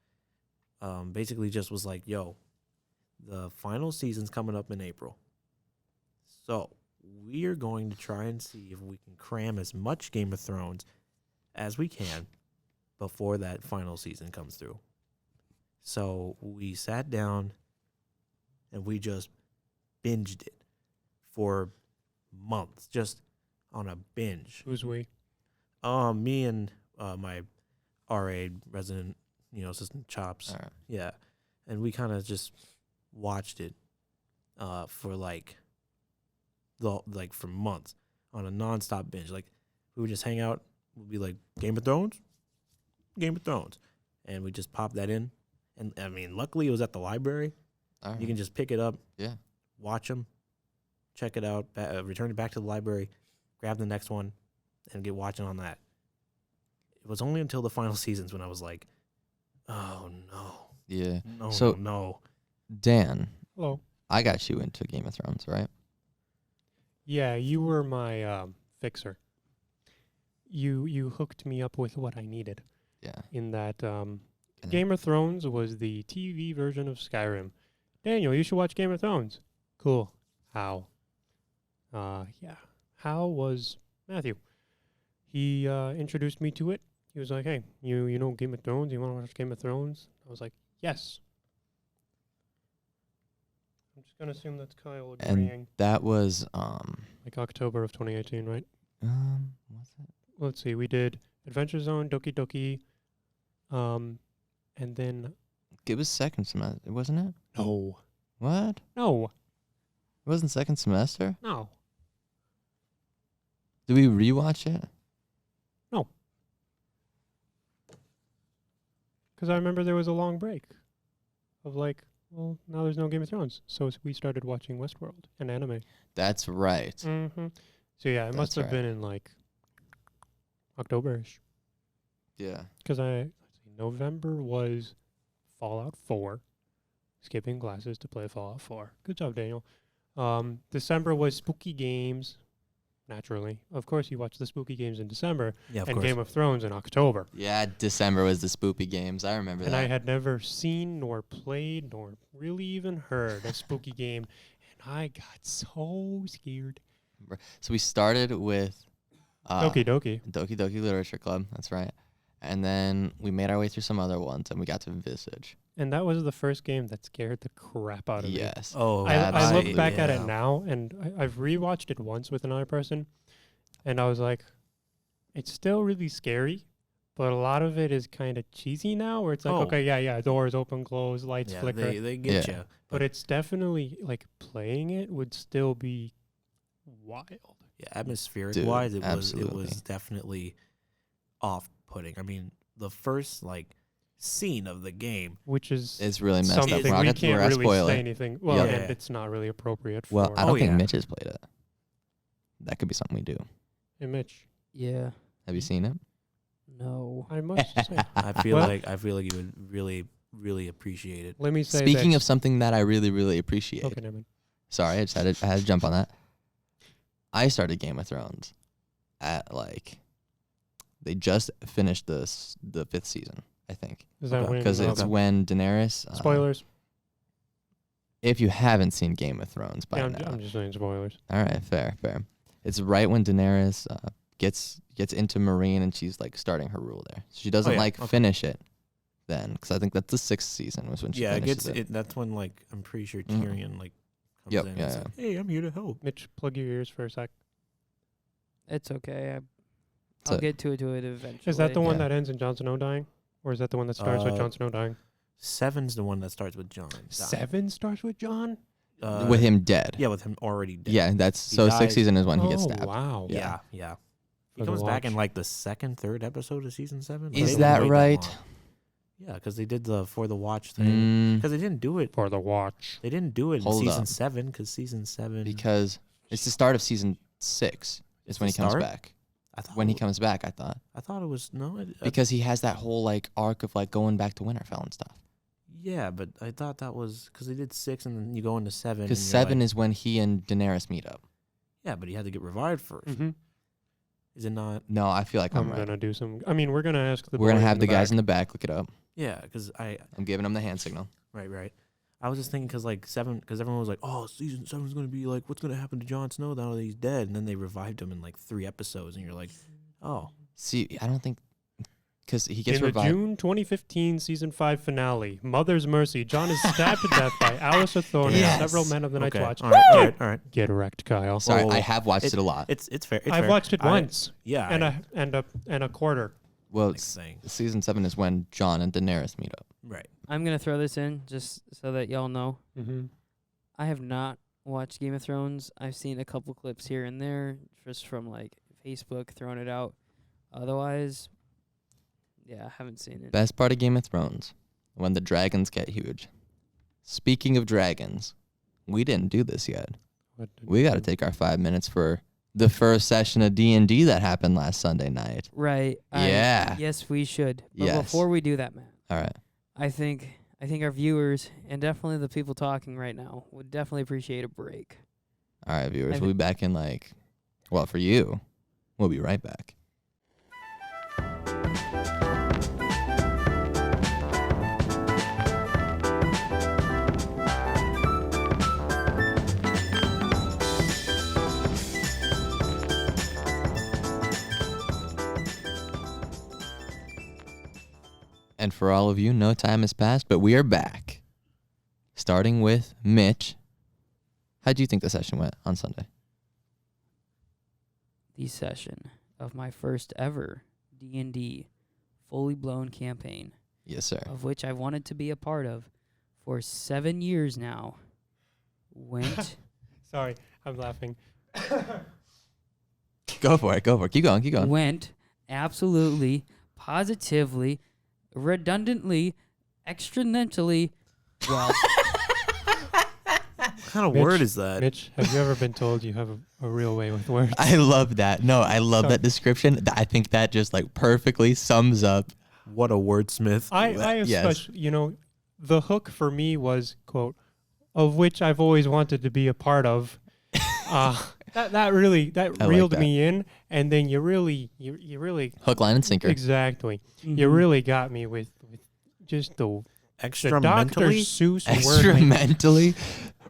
basically just was like, "Yo, the final season's coming up in April, so we are going to try and see if we can cram as much Game of Thrones as we can before that final season comes through." So we sat down and we just binged it for months, just on a binge. Who's we? Me and my RA resident, assistant Chops. All right. Yeah. And we kind of just watched it for for months on a nonstop binge. Like we would just hang out, we'd be like, Game of Thrones? And we just pop that in. And I mean, luckily it was at the library. All right. You can just pick it up, Yeah. watch them, check it out, return it back to the library, grab the next one, and get watching on that. It was only until the final seasons when I was like, oh no. Yeah. No, So- no. Dan, Hello. I got you into Game of Thrones, right? Yeah, you were my fixer. You hooked me up with what I needed. Yeah. In that And- Game of Thrones was the TV version of Skyrim. Daniel, you should watch Game of Thrones. Cool. How? Yeah. How was Matthew? He introduced me to it. He was like, "Hey, you know Game of Thrones? You want to watch Game of Thrones?" I was like, "Yes." I'm just gonna assume that's Kyle agreeing. And that was Like October of 2018, right? what's it? Let's see. We did Adventure Zone, Doki Doki, and then It was second semester, wasn't it? no, What? no, It wasn't second semester? no. Did we rewatch it? Because I remember there was a long break of like, well, now there's no Game of Thrones, so we started watching Westworld and anime. That's right. Mm-hmm. So yeah, it must That's have been in like October-ish. Yeah. Because let's see, November was Fallout 4, skipping classes to play Fallout 4. Good job, Daniel. December was Spooky Games, naturally. Of course, you watch the Spooky Games in December, Yeah, of and course. Game of Thrones in October. Yeah, December was the spoopy games. I remember And that. I had never seen, nor played, nor really even heard a Spooky Game, and I got so scared. So we started with Doki Doki. Doki Doki Literature Club. That's right. And then we made our way through some other ones, and we got to Visage. And that was the first game that scared the crap out of me. Yes. Oh, I absolutely, look back at it yeah. now, and I've rewatched it once with another person, and I was like, it's still really scary, but a lot of it is kind of cheesy now, where it's like, Oh. okay, yeah, doors open, close, lights Yeah, flicker. they get Yeah. you. But it's definitely, like, playing it would still be wild. Yeah, atmospheric Dude, wise, it absolutely. was definitely off-putting. I mean, the first like scene of the game. Which is It's really messed up. something We're not we gonna- can't we're gonna really spoil say it. anything. Well, Yeah. and it's not really appropriate Well, for I don't think yeah. Mitch has played it. That could be something we do. Hey, Mitch. Yeah. Have you seen it? No. I must say. I feel Well- like you would really appreciate it. Let me say Speaking that, of something that I really, really appreciate. okay, never mind. Sorry, I had to jump on that. I started Game of Thrones at like they just finished the 5th season, I think, Is that Okay. when? because it's Okay. when Daenerys. Spoilers. If you haven't seen Game of Thrones by Yeah, now, I'm just saying spoilers. all right, fair. It's right when Daenerys gets into Marine and she's like starting her rule there. So she doesn't yeah, like okay. finish it then, because I think that's the 6th season was when she Yeah, it finishes gets it. That's when like I'm pretty sure Mhm. Tyrion like comes Yep, in. yeah, and says, hey, I'm here to help. Mitch, plug your ears for a sec. It's okay. So- I'll get to it eventually. Is that the one Yeah. that ends in Jon Snow dying? Or is that the one that starts with Uh, Jon Snow dying? 7's the one that starts with Jon. dying. 7 starts with Jon? With him dead. Yeah, with him already dead. Yeah, that's He so dies. 6th season is when he gets Oh, stabbed. wow. Yeah, yeah. He For the comes back in watch. like the 2nd, 3rd episode of season 7. Is that right? Yeah, because they did the For the Watch thing. Because they didn't do it. For the watch. They didn't do it in Hold season up. 7 because season 7. Because it's the start of season 6 is when he the comes start? back. I thought When he it- comes back, I thought. I thought it was no. Because he has that whole like arc of like going back to Winterfell and stuff. Yeah, but I thought that was because they did 6 and then you go into 7. Because 7 is when he and Daenerys meet up. Yeah, but he had to get revived 1st. Mm-hmm. Is it not? No, I feel like I'm I'm right. going to do some. I mean, we're going to ask the We're gonna boys have the guys back. in the back look it up. Yeah, because I'm giving them the hand signal. right. I was just thinking because like 7, because everyone was like, oh, season 7 is gonna be like, what's gonna happen to Jon Snow now that he's dead? And then they revived him in like 3 episodes, and you're like, oh, See, I don't think because he gets In the revived. June 2015 season 5 finale, Mother's Mercy, Jon is stabbed to death by Alistair Thorne Yes. and several men of the Night's okay, Watch. all right. Get wrecked, Kyle. Sorry, Whoa. I have watched it a lot. It's fair. It's I've fair. watched it once Yeah, and a quarter. Well, like saying season 7 is when Jon and Daenerys meet up. right. I'm gonna throw this in just so that y'all know. Mm-hmm. I have not watched Game of Thrones. I've seen a couple clips here and there, just from like Facebook, throwing it out. Otherwise, yeah, I haven't seen it. Best part of Game of Thrones, when the dragons get huge. Speaking of dragons, we didn't do this yet. We got to take our 5 minutes for the first session of D&D that happened last Sunday night. Right. Yeah. Yes, we should. But Yes. before we do that, Matt, All right. I think I think our viewers and definitely the people talking right now would definitely appreciate a break. All right, viewers, I we'll be back in well, for you, we'll be right back. And for all of you, no time has passed, but we are back. Starting with Mitch. How do you think the session went on Sunday? The session of my first ever D&D fully blown campaign, Yes, sir. of which I wanted to be a part of for 7 years now, went Sorry, I'm laughing. Go for it. Keep going. went absolutely, positively, redundantly, extraordinarily well. What kind of Mitch, word is that? Mitch, have you ever been told you have a real way with words? I love that. No, I love Sorry. that description. I think that just perfectly sums up. What a wordsmith. I Yes. especially, the hook for me was, quote, of which I've always wanted to be a part of. That really I like reeled that. me in, and then you really Hook, line, and sinker. exactly you Mhm. really got me with just the Extra Dr. mentally? Seuss word. Experimentally,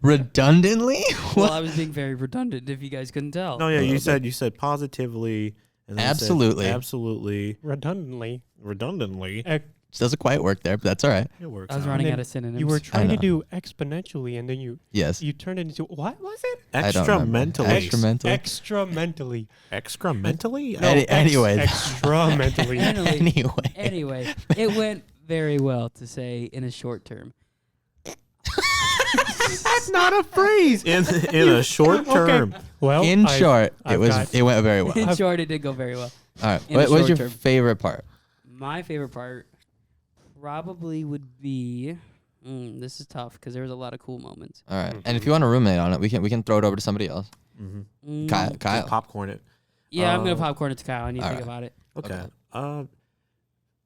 redundantly. Well, I was being very redundant if you guys couldn't tell. No, yeah, A you little said positively. And then you said Absolutely. absolutely. redundantly. Redundantly. Just doesn't quite work there, but that's all right. It works I was out. running then out of synonyms. You were trying to know. do exponentially, and then you Yes. turned it into what was it? I don't Extra remember. mentally. Extra mentally. Extra mentally. Extra mentally? No. Anyway. extra mentally. Anyway, Anyway. anyway, it went very well, to say, in a short term. That's not a phrase. In a short term. Well, In short, I've got- it went very well. In short, it did go very well. All right. In a What was short your term. favorite part? My favorite part probably would be. This is tough because there was a lot of cool moments. All right. And if you want to ruminate on it, we can throw it over to somebody else. Mm-hmm. Kyle. Popcorn it. Yeah, I'm gonna Uh, popcorn it to Kyle. I need to all think right. about it. Okay. Okay.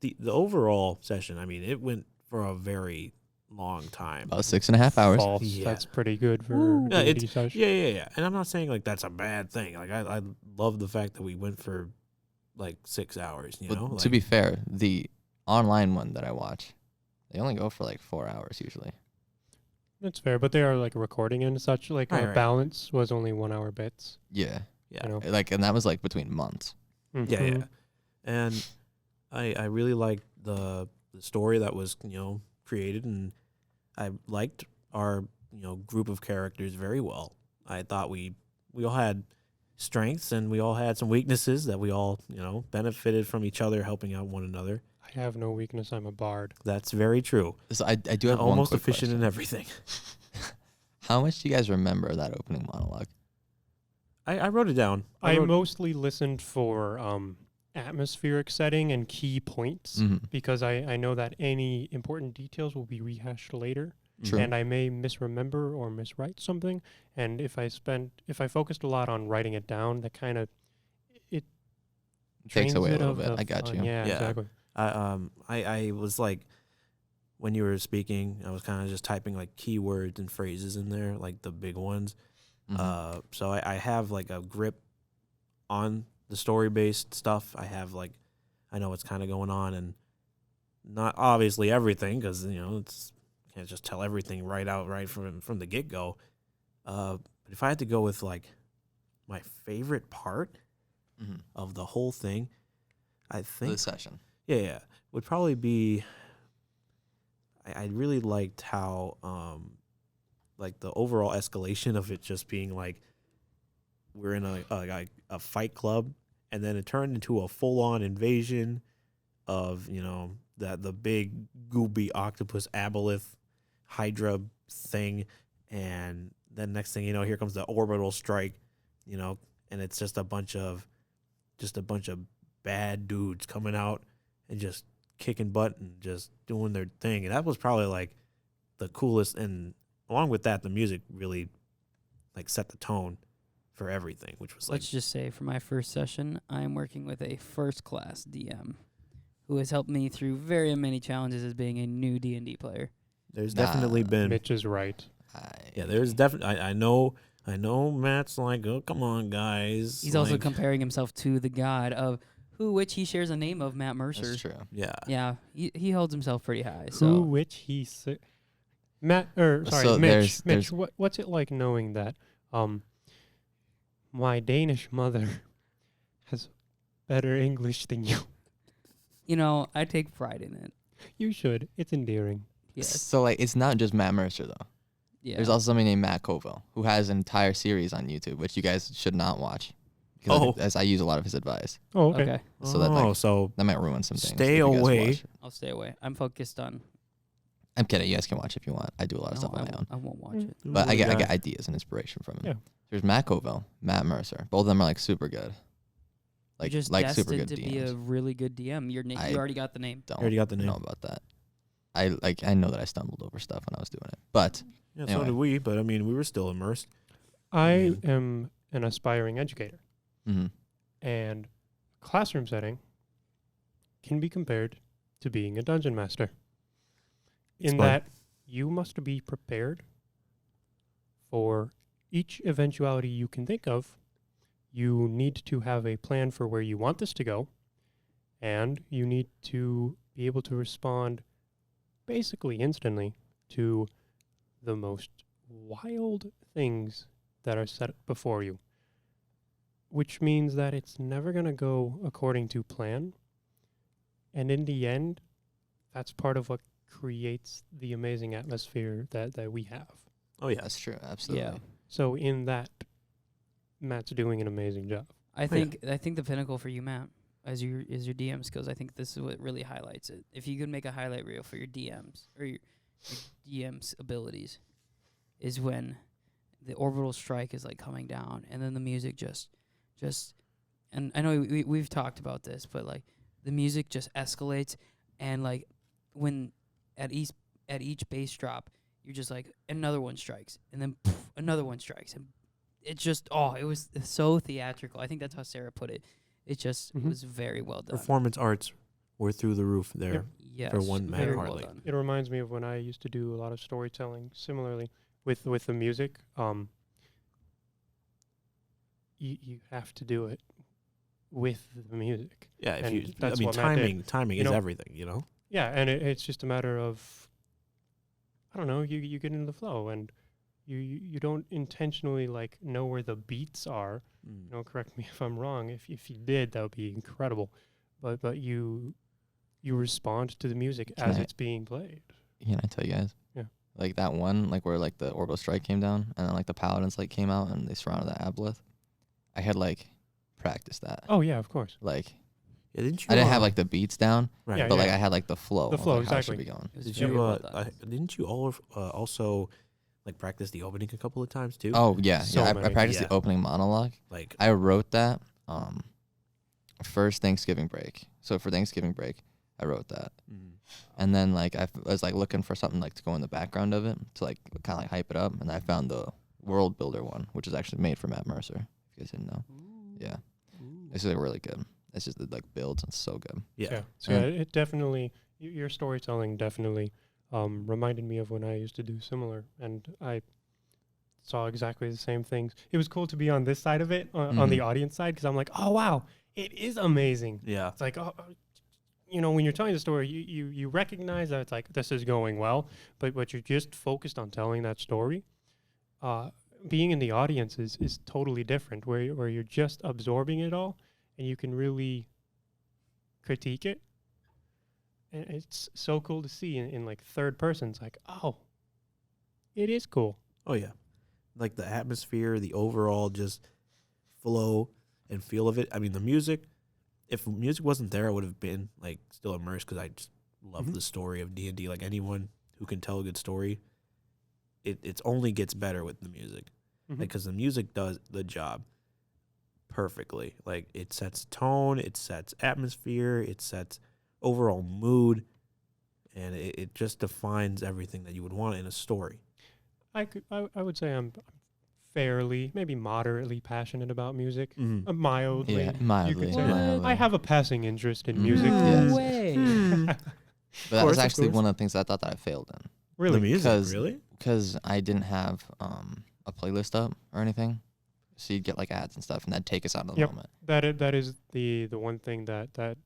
The overall session, I mean, it went for a very long time. About 6.5 hours. False. Yeah. That's pretty good for Woo. Yeah, a it's- D&D session. Yeah. And I'm not saying that's a bad thing. I love the fact that we went for 6 hours, you But know? to be fair, the online one that I watch, they only go for 4 hours usually. That's fair, but they are recording and such. Right, Our right. balance was only 1 hour bits. Yeah. yeah. You know? And that was between months. Yeah, Mhm. yeah. And I really liked the story that was, created, and I liked our, group of characters very well. I thought we all had strengths and we all had some weaknesses that we all, benefited from each other, helping out one another. I have no weakness. I'm a bard. That's very true. So I do have Almost one quick efficient question. in everything. How much do you guys remember that opening monologue? I wrote it down. I wrote- mostly listened for atmospheric setting and key points Mhm. because I know that any important details will be rehashed later. True. And I may misremember or miswrite something. And if I focused a lot on writing it down, that kind of it Takes drains away a it little of bit. the I got fun. you. Yeah, Yeah. exactly. I was when you were speaking, I was kind of just typing keywords and phrases in there, the big ones. Mhm. So I have a grip on the story based stuff. I have I know what's kind of going on, and not obviously everything because it's can't just tell everything right from the get go. But if I had to go with my favorite part Mhm. of the whole thing, I think The session. yeah, would probably be. I really liked how the overall escalation of it just being we're in a fight club, and then it turned into a full on invasion of the big gooby octopus aboleth hydra thing, and then next thing you know, here comes the orbital strike, and it's just a bunch of bad dudes coming out and just kicking butt and just doing their thing. And that was probably the coolest, and along with that the music really set the tone for everything, which was Let's just say, for my first session, I am working with a first-class DM who has helped me through very many challenges as being a new D&D player. There's Nah, definitely been. Mitch is right. Yeah, there's definitely. I know. Matt's like, oh, come on, guys. He's also like, comparing himself to the god of which he shares a name of, Matt Mercer. That's true. Yeah. Yeah, he holds himself pretty high. Who, So which he said. Matt, or sorry, So Mitch. there's- Mitch, what's it like knowing that my Danish mother has better English than you? I take pride in it. You should. It's endearing. Yes. So like, it's not just Matt Mercer though. Yeah. There's also somebody named Matt Koval who has an entire series on YouTube, which you guys should not watch. Because as I use a lot of his advice, Oh, okay. Okay. so that like, so that might ruin some things. Stay if you guys away. watch it. I'll stay away. I'm focused on. I'm kidding. You guys can watch if you want. I do a lot of No, stuff on my own, I won't watch Mm. it. but I get ideas and inspiration from him. Yeah. There's Matt Koval, Matt Mercer. Both of them are like super good. Like You're just like super destined good to be DMs. a really good DM. You already got the name. Don't already got the name. know about that. I know that I stumbled over stuff when I was doing it, but Yeah, Anyway. so did we. But I mean, we were still immersed. I am an aspiring educator, mhm. and classroom setting can be compared to being a dungeon master. In Explain. that you must be prepared for each eventuality you can think of. You need to have a plan for where you want this to go, and you need to be able to respond basically instantly to the most wild things that are set before you, which means that it's never going to go according to plan. And in the end, that's part of what creates the amazing atmosphere that we have. Oh yeah. That's true. Absolutely. Yeah. So in that, Matt's doing an amazing job. I think the pinnacle for you, Matt, as your DM skills. I think this is what really highlights it. If you could make a highlight reel for your DMs or your DM's abilities, is when the orbital strike is like coming down, and then the music just, and I know we've talked about this, but like the music just escalates, and like when at each bass drop, you're just like another one strikes, and then poof, another one strikes, and it just it was so theatrical. I think that's how Sarah put it. It just Mhm. was very well done. Performance arts were through the roof there. Yes, for one Matt very Hartley. well done. It reminds me of when I used to do a lot of storytelling similarly with the music. You have to do it with the music. Yeah, if And you. I that's mean, what Matt did. timing You is know, everything. You know. Yeah, and it's just a matter of, I don't know, you get into the flow, and you don't intentionally like know where the beats are. Mm. Correct me if I'm wrong. If you did, that would be incredible. But you respond to the music Can as I- it's being played. Can I tell you guys? Yeah. Like that one, like where like the orbital strike came down, and then like the paladins like came out and they surrounded the aboleth. I had like practiced that. Oh yeah, of course. Like Yeah, didn't you? I didn't have like the beats down, Right. Yeah, but like I had like the flow. The of, flow, like, how it should exactly. be going. It was Did very you? well done. Didn't you all also like practice the opening a couple of times too? Oh yeah, So yeah. I many. practiced Yeah. the opening monologue. Like I wrote that first Thanksgiving break. So for Thanksgiving break, I wrote that. And then like I was like looking for something like to go in the background of it to like kind of like hype it up, and I found the world builder one, which is actually made for Matt Mercer. If you guys didn't know, yeah, it's like really good. It's just it like builds and it's so good. yeah. So yeah, it definitely your storytelling definitely reminded me of when I used to do similar, and I saw exactly the same things. It was cool to be on this side of it, on the Mhm. audience side, because I'm like, oh wow, it is amazing. Yeah. It's like, when you're telling the story, you recognize that it's like this is going well, but you're just focused on telling that story. Being in the audience is totally different, where you're just absorbing it all, and you can really critique it. And it's so cool to see in like third person. It's like, oh, it is cool. Oh yeah. Like the atmosphere, the overall just flow and feel of it. I mean, the music. If music wasn't there, I would have been like still immersed because I just love Mhm. the story of D&D. Like anyone who can tell a good story, it's only gets better with the music. Mhm. Because the music does the job perfectly. Like it sets tone, it sets atmosphere, it sets overall mood, and it just defines everything that you would want in a story. I would say I'm fairly, maybe moderately passionate about music. Mm-hmm. Mildly. Yeah, mildly. say. mildly. I have a passing interest in Mhm. music. Yes. No way. But that course, was of actually course. one of the things I thought that I failed in. Really? The music, 'Cause- really? Because I didn't have a playlist up or anything. So you'd get like ads and stuff, and that'd take us out of the Yep. moment. That is the one thing that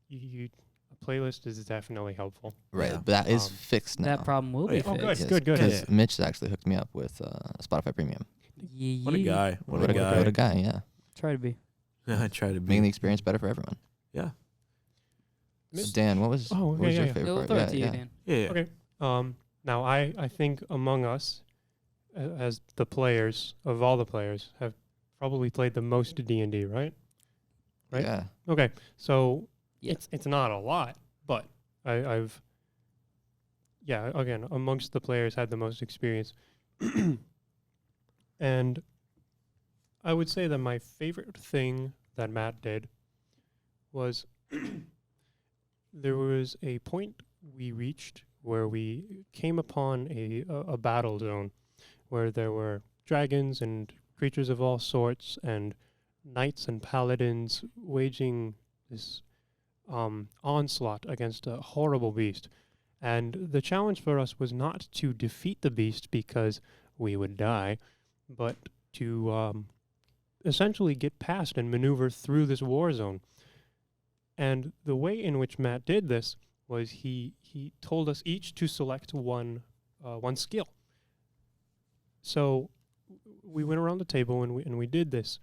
you a playlist is definitely helpful. Right. Yeah. But that is Um, fixed now. That problem will Oh, be yeah. Oh, fixed. good. Because Yeah. Mitch actually hooked me up with Spotify Premium. What a guy. What a guy. What a guy, yeah. Try to be. I try to be. Making the experience better for everyone. Yeah. So Miss- Dan, what was, Oh, what was yeah, your yeah. favorite We'll part? throw Yeah, it to you, yeah. Dan. Yeah. Okay. Now I think among us, as the players of all the players, have probably played the most D&D, right? Right? Yeah. Okay. So Yeah. it's not a lot, but I've again amongst the players had the most experience, and I would say that my favorite thing that Matt did was there was a point we reached where we came upon a battle zone where there were dragons and creatures of all sorts and knights and paladins waging this onslaught against a horrible beast. And the challenge for us was not to defeat the beast because we would die, but to essentially get past and maneuver through this war zone. And the way in which Matt did this was he told us each to select one skill. So we went around the table and we did this.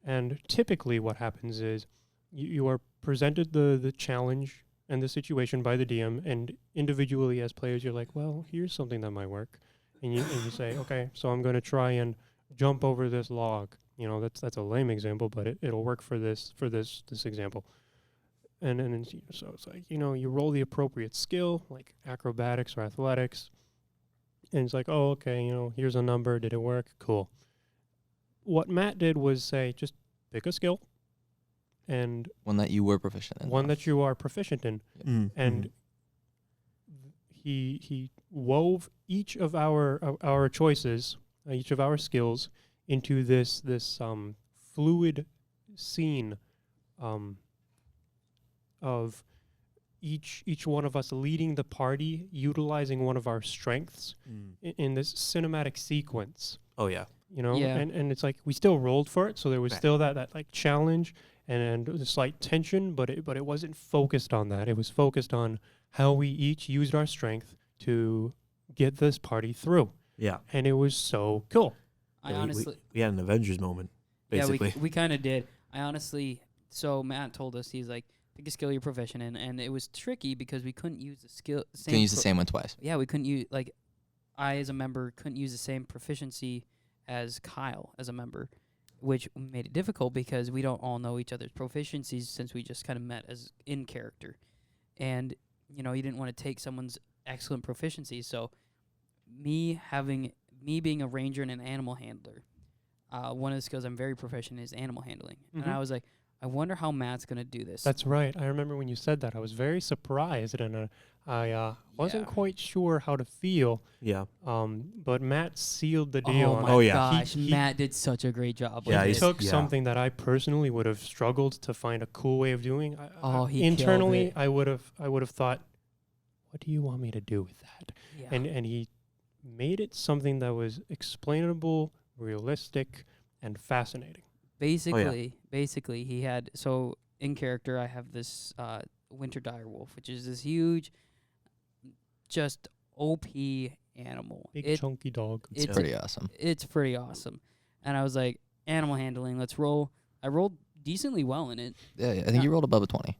And typically what happens is you are presented the challenge and the situation by the DM, and individually as players you're like, well, here's something that might work. And you say, okay, so I'm going to try and jump over this log. You know, that's a lame example, but it'll work for this example. And so it's like, you roll the appropriate skill, like acrobatics or athletics. And it's like, oh, okay, here's a number. Did it work? Cool. What Matt did was say, just pick a skill and One that you were proficient in. one that you are proficient in. Mm. And he wove each of our choices, each of our skills, into this fluid scene of each one of us leading the party, utilizing one of our strengths in this cinematic sequence. Oh, yeah. Yeah. And it's like we still rolled for it, so there was Right. still that like challenge and a slight tension, but it wasn't focused on that. It was focused on how we each used our strength to get this party through, Yeah. and it was so cool. I Yeah, we- honestly, we had an Avengers moment, basically. yeah, we kind of did. I honestly, so Matt told us, he's like, pick a skill you're proficient in, and it was tricky because we couldn't use the skill. You can use the same one twice. Yeah, we couldn't use, like, I as a member couldn't use the same proficiency as Kyle as a member, which made it difficult because we don't all know each other's proficiencies since we just kind of met as in character. And, you didn't want to take someone's excellent proficiency. So me being a ranger and an animal handler, one of the skills I'm very proficient in is animal handling. And I Mhm. was like, I wonder how Matt's going to do this. That's right. I remember when you said that. I was very surprised, and I wasn't Yeah. quite sure how to feel. Yeah. But Matt sealed the deal. Oh on my Oh, yeah. gosh, He- Matt did such a great job. Yeah, with He he's- it. took yeah. something that I personally would have struggled to find a cool way of doing. Oh, he killed internally, it. I would have thought, what do you want me to do with that? Yeah. And he made it something that was explainable, realistic, and fascinating. Basically, he had, so in character, I have this winter dire wolf, which is this huge, just OP animal. Big chunky dog. It's It's- pretty awesome. It's pretty awesome. And I was like, animal handling, let's roll. I rolled decently well in it. Yeah, I think you rolled above a 20.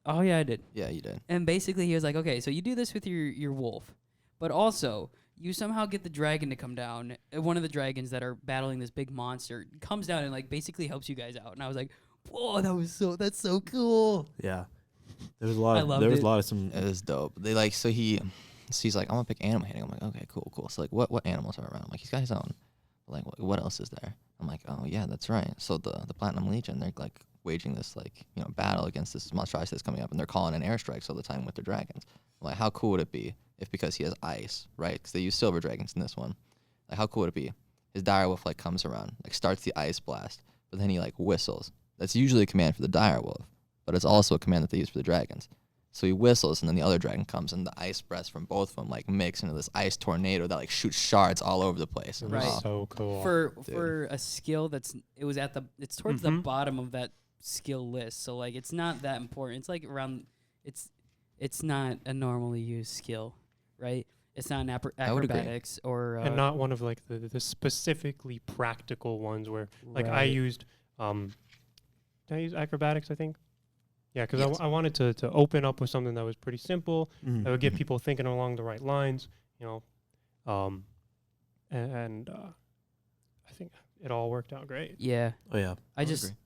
Oh, yeah, I did. Yeah, you did. And basically, he was like, okay, so you do this with your wolf, but also you somehow get the dragon to come down. One of the dragons that are battling this big monster comes down and like basically helps you guys out. And I was like, whoa, that's so cool. Yeah. There was a lot I of loved there was it. a lot of some It was dope. They like so he's like, I'm gonna pick animal handling. I'm like, okay, cool. So like what animals are around? I'm like, he's got his own. Like what else is there? I'm like, oh yeah, that's right. So the Platinum Legion, they're like waging this battle against this monstrosity that's coming up, and they're calling in airstrikes all the time with their dragons. I'm like, how cool would it be if, because he has ice, right? Because they use silver dragons in this one. Like, how cool would it be? His direwolf like comes around, like starts the ice blast, but then he like whistles. That's usually a command for the direwolf, but it's also a command that they use for the dragons. So he whistles, and then the other dragon comes, and the ice breaths from both of them like mix into this ice tornado that like shoots shards all over the place. It Right. was so cool. For a skill it's towards the Mhm. bottom of that skill list. So like it's not that important. It's like around it's not a normally used skill, right? It's not an I would agree. acrobatics or And not one of like the specifically practical ones where like I right. used did I use acrobatics, I think? Yeah, because Yes. I wanted to open up with something that was pretty simple, Mhm. that would get Mhm. people thinking along the right lines, and I think it all worked out great. Yeah. Oh yeah. I would just agree.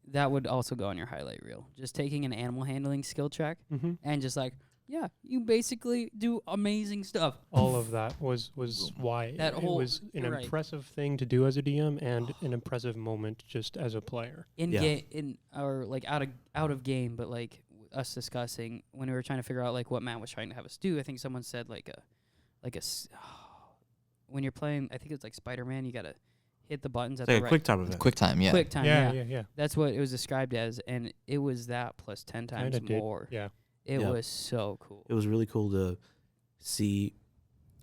that would also go on your highlight reel. Just taking an animal handling skill track Mm-hmm. and just like, yeah, you basically do amazing stuff. All of that was why That it whole- was an right. impressive thing to do as a DM and an impressive moment just as a player. in Yeah. game in or like out of game, but like us discussing when we were trying to figure out like what Matt was trying to have us do. I think someone said when you're playing, I think it's like Spider-Man, you gotta hit the buttons at It's like the a right quick time It's event. quick time, yeah. quick time. Yeah, Yeah, yeah. that's what it was described as, and it was that plus 10 times Kinda did. more. Yeah. It Yeah. was so cool. It was really cool to see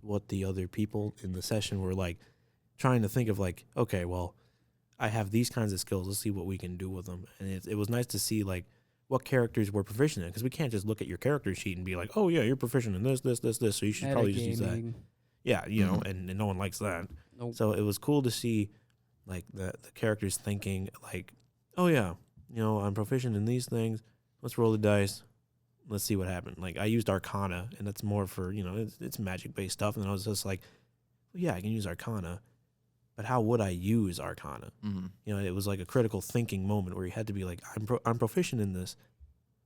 what the other people in the session were like, trying to think of like, okay, well, I have these kinds of skills. Let's see what we can do with them. And it was nice to see like what characters we're proficient in, because we can't just look at your character sheet and be like, oh yeah, you're proficient in this. So you should probably just use that. Metagaming. Yeah, you know, Mhm. and no one likes that. Nope. So it was cool to see like the characters thinking like, oh yeah, you know, I'm proficient in these things. Let's roll the dice. Let's see what happened. Like I used Arcana, and that's more for, you know, it's magic based stuff. And I was just like, well, yeah, I can use Arcana, but how would I use Arcana? Mm-hmm. You know, it was like a critical thinking moment where you had to be like, I'm proficient in this,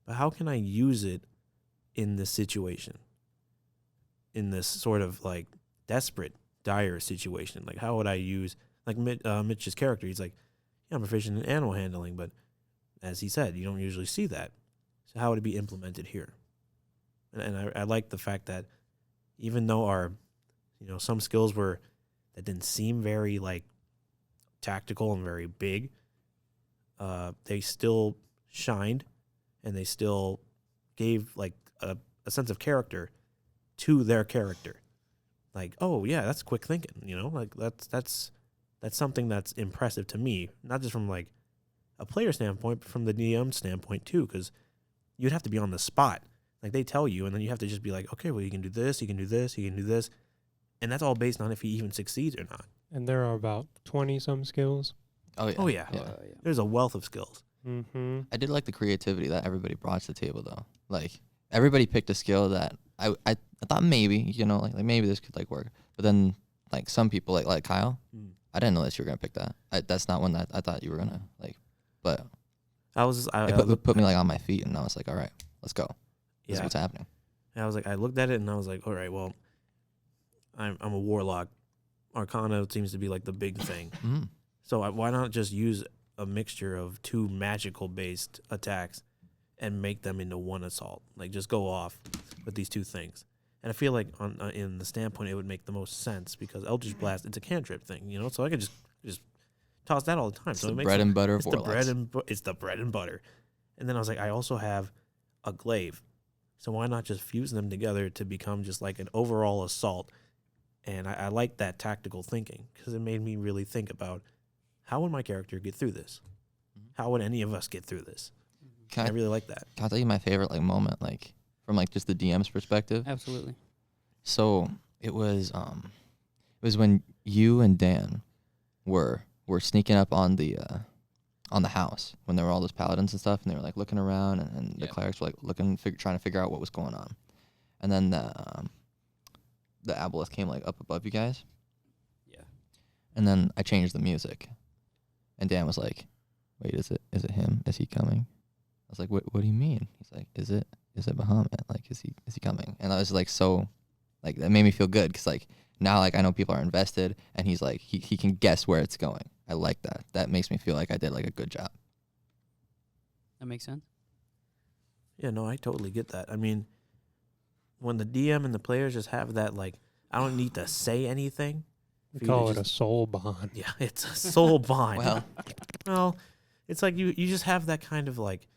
but how can I use it in this situation? In this sort of like desperate, dire situation, like how would I use like Mitch's character? He's like, yeah, I'm proficient in animal handling, but as he said, you don't usually see that. So how would it be implemented here? And I like the fact that even though our, you know, some skills were that didn't seem very like tactical and very big, they still shined, and they still gave like a sense of character to their character. Like, oh yeah, that's quick thinking, you know, like that's something that's impressive to me, not just from like a player standpoint, but from the DM standpoint too, because you'd have to be on the spot. Like they tell you, and then you have to just be like, okay, well, you can do this, you can do this, you can do this, and that's all based on if he even succeeds or not. And there are about 20 some skills. Oh yeah. Oh yeah, Yeah. there's a wealth of skills. Mm-hmm. I did like the creativity that everybody brought to the table, though. Like everybody picked a skill that I thought maybe, you know, like maybe this could like work, but then like some people like Kyle, I didn't know that you were gonna pick that. That's not one that I thought you were gonna like, but it put me like on my feet, and I was like, all right, let's go. This is yeah. what's happening. And I was like, I looked at it and I was like, all right, well, I'm a warlock. Arcana seems to be like the big thing. Mm-hmm. So why not just use a mixture of two magical based attacks and make them into one assault? Like just go off with these two things. And I feel like on in the standpoint, it would make the most sense because Eldritch Blast, it's a cantrip thing, you know. So I could just toss that all the time. It's So the it makes bread and butter of it's the warlocks. it's the bread and butter. And then I was like, I also have a glaive. So why not just fuse them together to become just like an overall assault? And I like that tactical thinking because it made me really think about how would my character get through this? How would any of us get through this? Can I really like that. I'll tell you my favorite like moment, like from like just the DM's perspective. Absolutely. So it was when you and Dan were sneaking up on the house when there were all those paladins and stuff, and they were like looking around, and the clerics were like looking, trying to figure out what was going on, and then the aboleth came like up above you guys. Yeah. And then I changed the music, and Dan was like, "Wait, is it him? Is he coming?" I was like, "What do you mean?" He's like, "Is it Bahamut? Like, is he coming?" And I was like, so, like that made me feel good because like now like I know people are invested, and he's like he can guess where it's going. I like that. That makes me feel like I did like a good job. That makes sense. Yeah, no, I totally get that. I mean, when the DM and the players just have that, like, I don't need to say anything. We for you to call it a just- soul bond. Yeah, it's a soul bond. Well, Well, it's like you just have that kind of like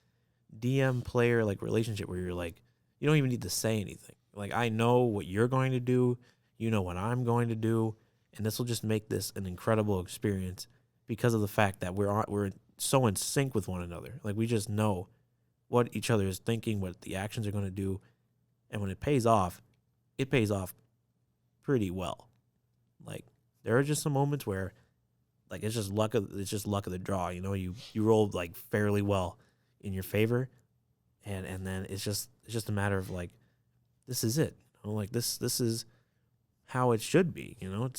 DM player like relationship where you're like, you don't even need to say anything. Like, I know what you're going to do, you know what I'm going to do, and this will just make this an incredible experience because of the fact that we're so in sync with one another. Like, we just know what each other is thinking, what the actions are going to do, and when it pays off pretty well. Like, there are just some moments where, like, it's just luck of the draw. You know, you rolled like fairly well in your favor, and then it's just a matter of like, this is it. You know, like this is how it should be. You know,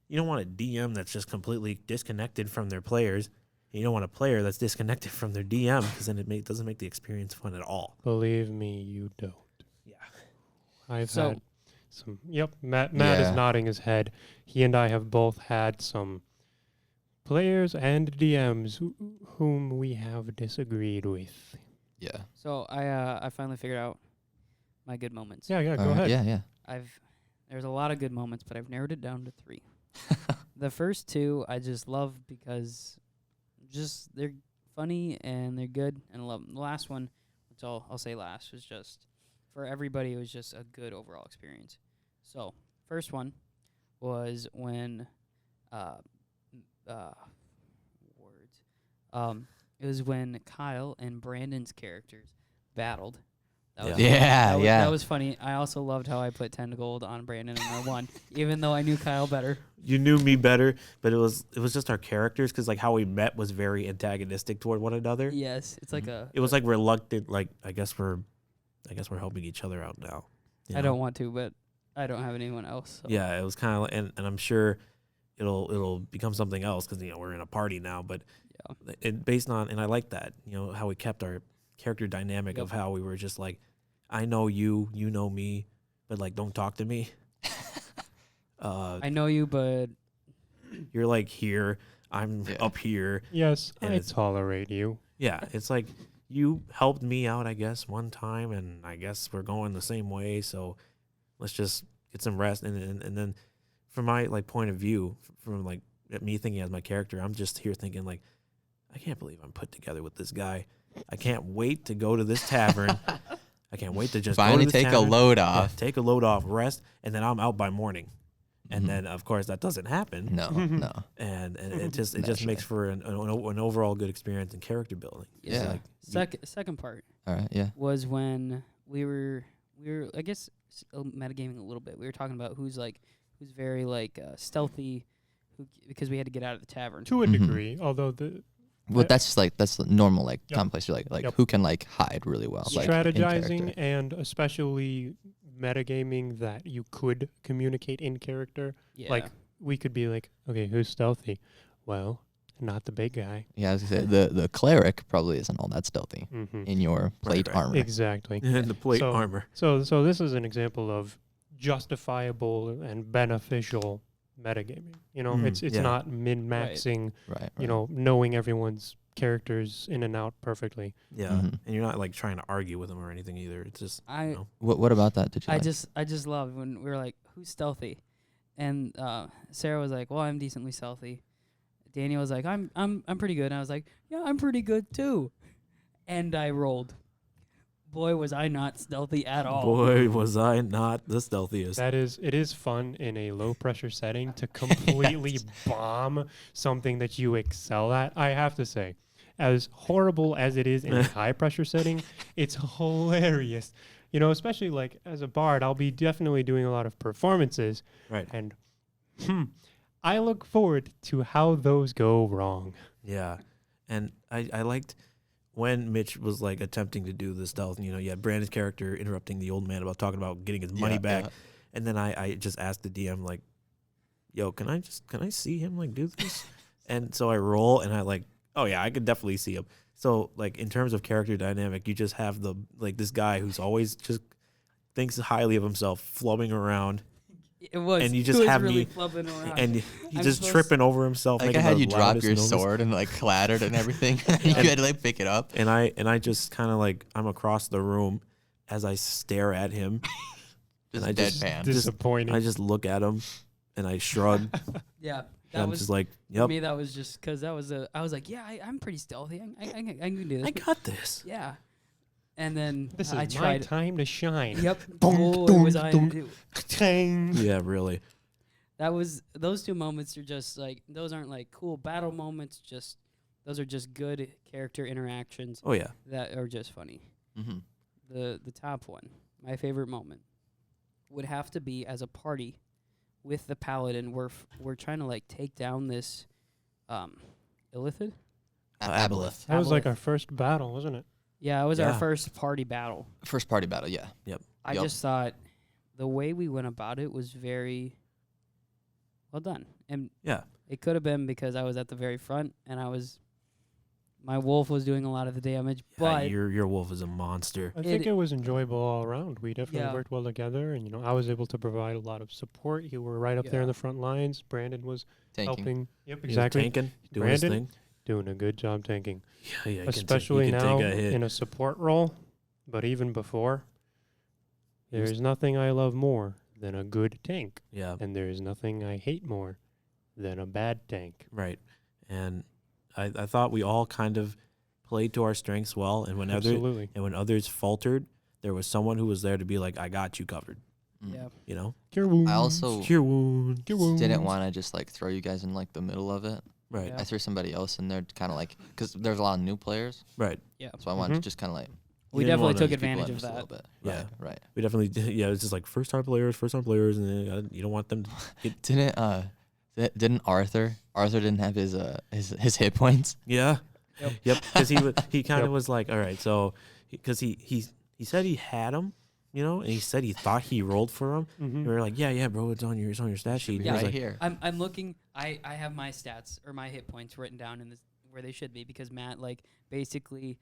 you don't want a DM that's just completely disconnected from their players. You don't want a player that's disconnected from their DM, because then it doesn't make the experience fun at all. Believe me, you don't. Yeah. I've had some. Yep, Matt is nodding his head. He and I have both had some players and DMs whom we have disagreed with. Yeah. So I finally figured out my good moments. Yeah, go ahead. Yeah. There's a lot of good moments, but I've narrowed it down to 3. The first 2 I just love because just they're funny and they're good and I love them. The last one, which I'll say last, was just for everybody. It was just a good overall experience. So first one was when it was when Kyle and Brandon's characters battled. That Was was funny. I also loved how I put 10 gold on Brandon and I won, even though I knew Kyle better. You knew me better, but it was just our characters, because like how we met was very antagonistic toward one another. Yes, it's like It was like reluctant. Like, I guess we're helping each other out now. I don't want to, but I don't have anyone else. So. Yeah, it was kind of, and I'm sure it'll become something else, because we're in a party now. But based on, and I like that, how we kept our character dynamic of how we were just like, I know you, you know me, but like, don't talk to me. I know you, but you're like here, I'm up here. Yes, I tolerate you. Yeah, it's like, you helped me out, I guess, one time, and I guess we're going the same way, so let's just get some rest. And then from my like point of view, from like me thinking as my character, I'm just here thinking like, I can't believe I'm put together with this guy. I can't wait to go to this tavern. I can't wait to just finally go to this take tavern, a load off. take a load off, rest, and then I'm out by morning. And then, of course, that doesn't happen. No. And it just makes for an overall good experience and character building. Yeah. Like, second part. All right. Yeah. Was when we were I guess metagaming a little bit. We were talking about who's very like stealthy, because we had to get out of the tavern. To a degree, although that's normal, like commonplace. You're like who can like hide really well. Strategizing like, and especially metagaming that you could communicate in character. Yeah. Like, we could be like, okay, who's stealthy? Well, not the big guy. Yeah, I was gonna say the cleric probably isn't all that stealthy in your plate armor. Exactly. and the plate armor. So this is an example of justifiable and beneficial metagaming. It's not min-maxing, Right. knowing everyone's characters in and out perfectly. Yeah, and you're not like trying to argue with them or anything either. It's just What about that? Did you? I just love when we were like, who's stealthy, and Sarah was like, well, I'm decently stealthy. Daniel was like, I'm pretty good, and I was like, yeah, I'm pretty good too, and I rolled. Boy, was I not stealthy at all. Boy, was I not the stealthiest. It is fun in a low pressure setting to completely bomb something that you excel at. I have to say, as horrible as it is in a high pressure setting, it's hilarious. Especially like as a bard, I'll be definitely doing a lot of performances. Right. And I look forward to how those go wrong. Yeah. And I liked when Mitch was like attempting to do the stealth, you had Brandon's character interrupting the old man about talking about getting his money back. And then I just asked the DM like, yo, can I see him like do this? And so I roll and I like, oh yeah, I could definitely see him. So like in terms of character dynamic, you just have this guy who's always just thinks highly of himself, flubbing around. It was. And you just have really me, flubbing around. and he's just tripping over himself. Like I had you drop your sword and like clattered and everything. You had to like pick it up. And I just kind of like, I'm across the room as I stare at him. Just and I deadpan. Disappointing. I just look at him and I shrug. Yeah. I'm just like, yep. For me, that was just because I was like, yeah, I'm pretty stealthy. I can do this. I got this. Yeah. And then This is I my tried. time to shine. Yep. Dunk, Boy, was I. dunk, Tang. Yeah, really. That was those two moments are just like those aren't like cool battle moments. Just those are just good character interactions Oh yeah. that are just funny. Mm-hmm. The top one, my favorite moment, would have to be as a party with the paladin. We're trying to like take down this illithid. Aboleth. That was like Aboleth. our first battle, wasn't it? Yeah, it was our Yeah. first party battle. First party battle, yeah. I Yup. just thought the way we went about it was very well done. And Yeah. it could have been because I was at the very front and my wolf was doing a lot of the damage. Yeah, But your wolf is a monster. I think It- it was enjoyable all around. We definitely Yeah. worked well together, and I was able to provide a lot of support. You were right up there in Yeah. the front lines. Brandon was Tanking. helping. Yep, He was exactly. tanking, doing his Brandon? thing. Doing a good job tanking, Yeah, yeah. especially he can now take a hit. in a support role. But even before, there is nothing I love more than a good tank, Yeah, and there is nothing I hate more than a bad tank. right. And I thought we all kind of played to our strengths well, and when Absolutely. others faltered, there was someone who was there to be like, "I got you covered." Mm. yeah, You know, Cure wounds. I also cure wounds. Cure wounds. didn't want to just like throw you guys in like the middle of it. Right, Yeah. I threw somebody else in there, kind of like because there's a lot of new players, right. so I wanted to Mhm. just kind of like we didn't definitely wanna took keep advantage blend of just a little that. bit. Yeah. Right. We definitely did. Yeah, it was just like first time players, and then you don't want them to get. Didn't Arthur didn't have his hit points. Yeah. Yep. Yep. Because he kind of Yep. was like, all right, so because he said he had him, and he said he thought he rolled for him. Mhm. And we were like, yeah, bro, it's on your stat sheet. And he Yeah, was right like, here. I'm looking. I have my stats or my hit points written down in this where they should be because Matt like basically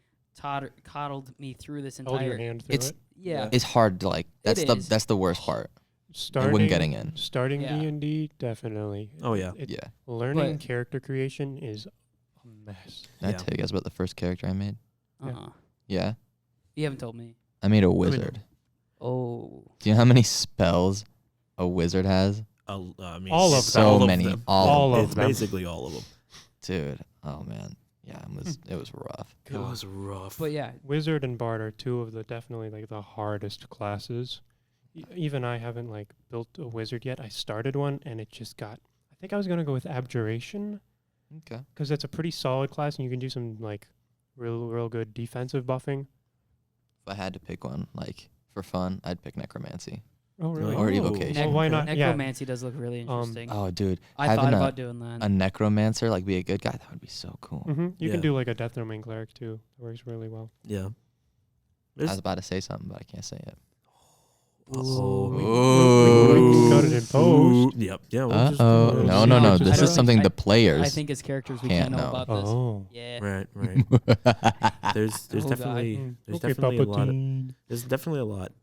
coddled me through this Hold your entire. hand through It's- it. Yeah, It's hard to like. It is. That's the worst part. Starting getting in. Starting Yeah. D&D, definitely. Oh, yeah. Yeah. Learning But- character creation is a mess. Can I Yeah. tell you guys about the first character I made? uh-uh. Yeah. You haven't told me. I made a wizard. Oh, Do you know how many spells a wizard has? I mean, All of So them. many. them. All of It's them. basically all of them. Dude. Oh man. Yeah, it was rough. It was rough. but yeah, Wizard and Bard are two of the definitely like the hardest classes. Even I haven't like built a wizard yet. I started one and it just got. I think I was gonna go with Abjuration Okay. because that's a pretty solid class and you can do some like real good defensive buffing. If I had to pick one, like for fun, I'd pick necromancy. Oh really? Or Oh. evocation. Well, why Okay. not? Yeah. necromancy does look really interesting. Oh, dude, I having thought a- about doing that. a necromancer, like be a good guy, that would be so cool. You Yeah. can do like a Death Domain cleric too. It works really well. yeah. I There's- was about to say something, but I can't say it. Uh-oh. Ooh. We can cut it in post. Yep. Yeah. we'll just Uh-oh. do it. No, I no. don't This is think- something I- the players I think as characters we can't can't know know. about this. Oh. Yeah. Right. Right. There's Oh, God. definitely there's Okay, definitely a lot. Palpatine. There's definitely a lot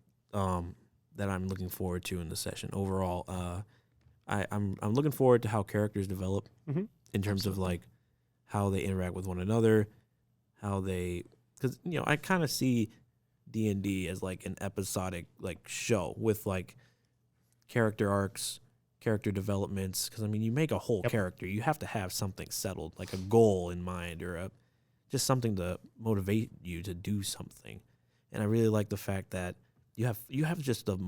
that I'm looking forward to in the session. Overall, I'm looking forward to how characters develop Mhm. in terms of like how they interact with one another, how they because I kind of see D&D as like an episodic like show with like character arcs, character developments. Because I mean, you make a whole Yep. character, you have to have something settled, like a goal in mind or just something to motivate you to do something. And I really like the fact that you have just the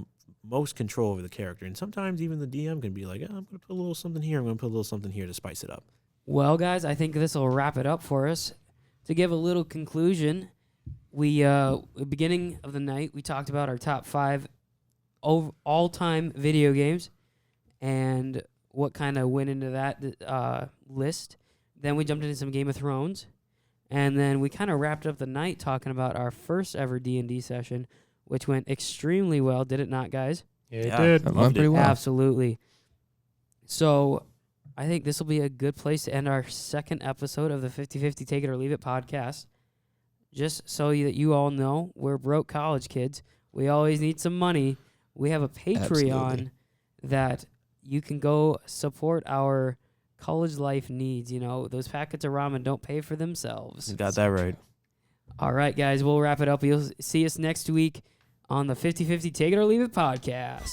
most control over the character. And sometimes even the DM can be like, I'm going to put a little something here. I'm going to put a little something here to spice it up. Well, guys, I think this will wrap it up for us. To give a little conclusion, we beginning of the night we talked about our top 5 all-time video games and what kind of went into that list. Then we jumped into some Game of Thrones, and then we kind of wrapped up the night talking about our first ever D&D session, which went extremely well. Did it not, guys? Yeah, it Yeah. did. That Loved went pretty it. well. Absolutely. So I think this will be a good place to end our second episode of the 50-50 Take It or Leave It podcast. Just so that you all know, we're broke college kids. We always need some money. We have a Patreon Absolutely. that you can go support our college life needs. Those packets of ramen don't pay for themselves. You got that right. All right, guys, we'll wrap it up. You'll see us next week on the 50-50 Take It or Leave It podcast.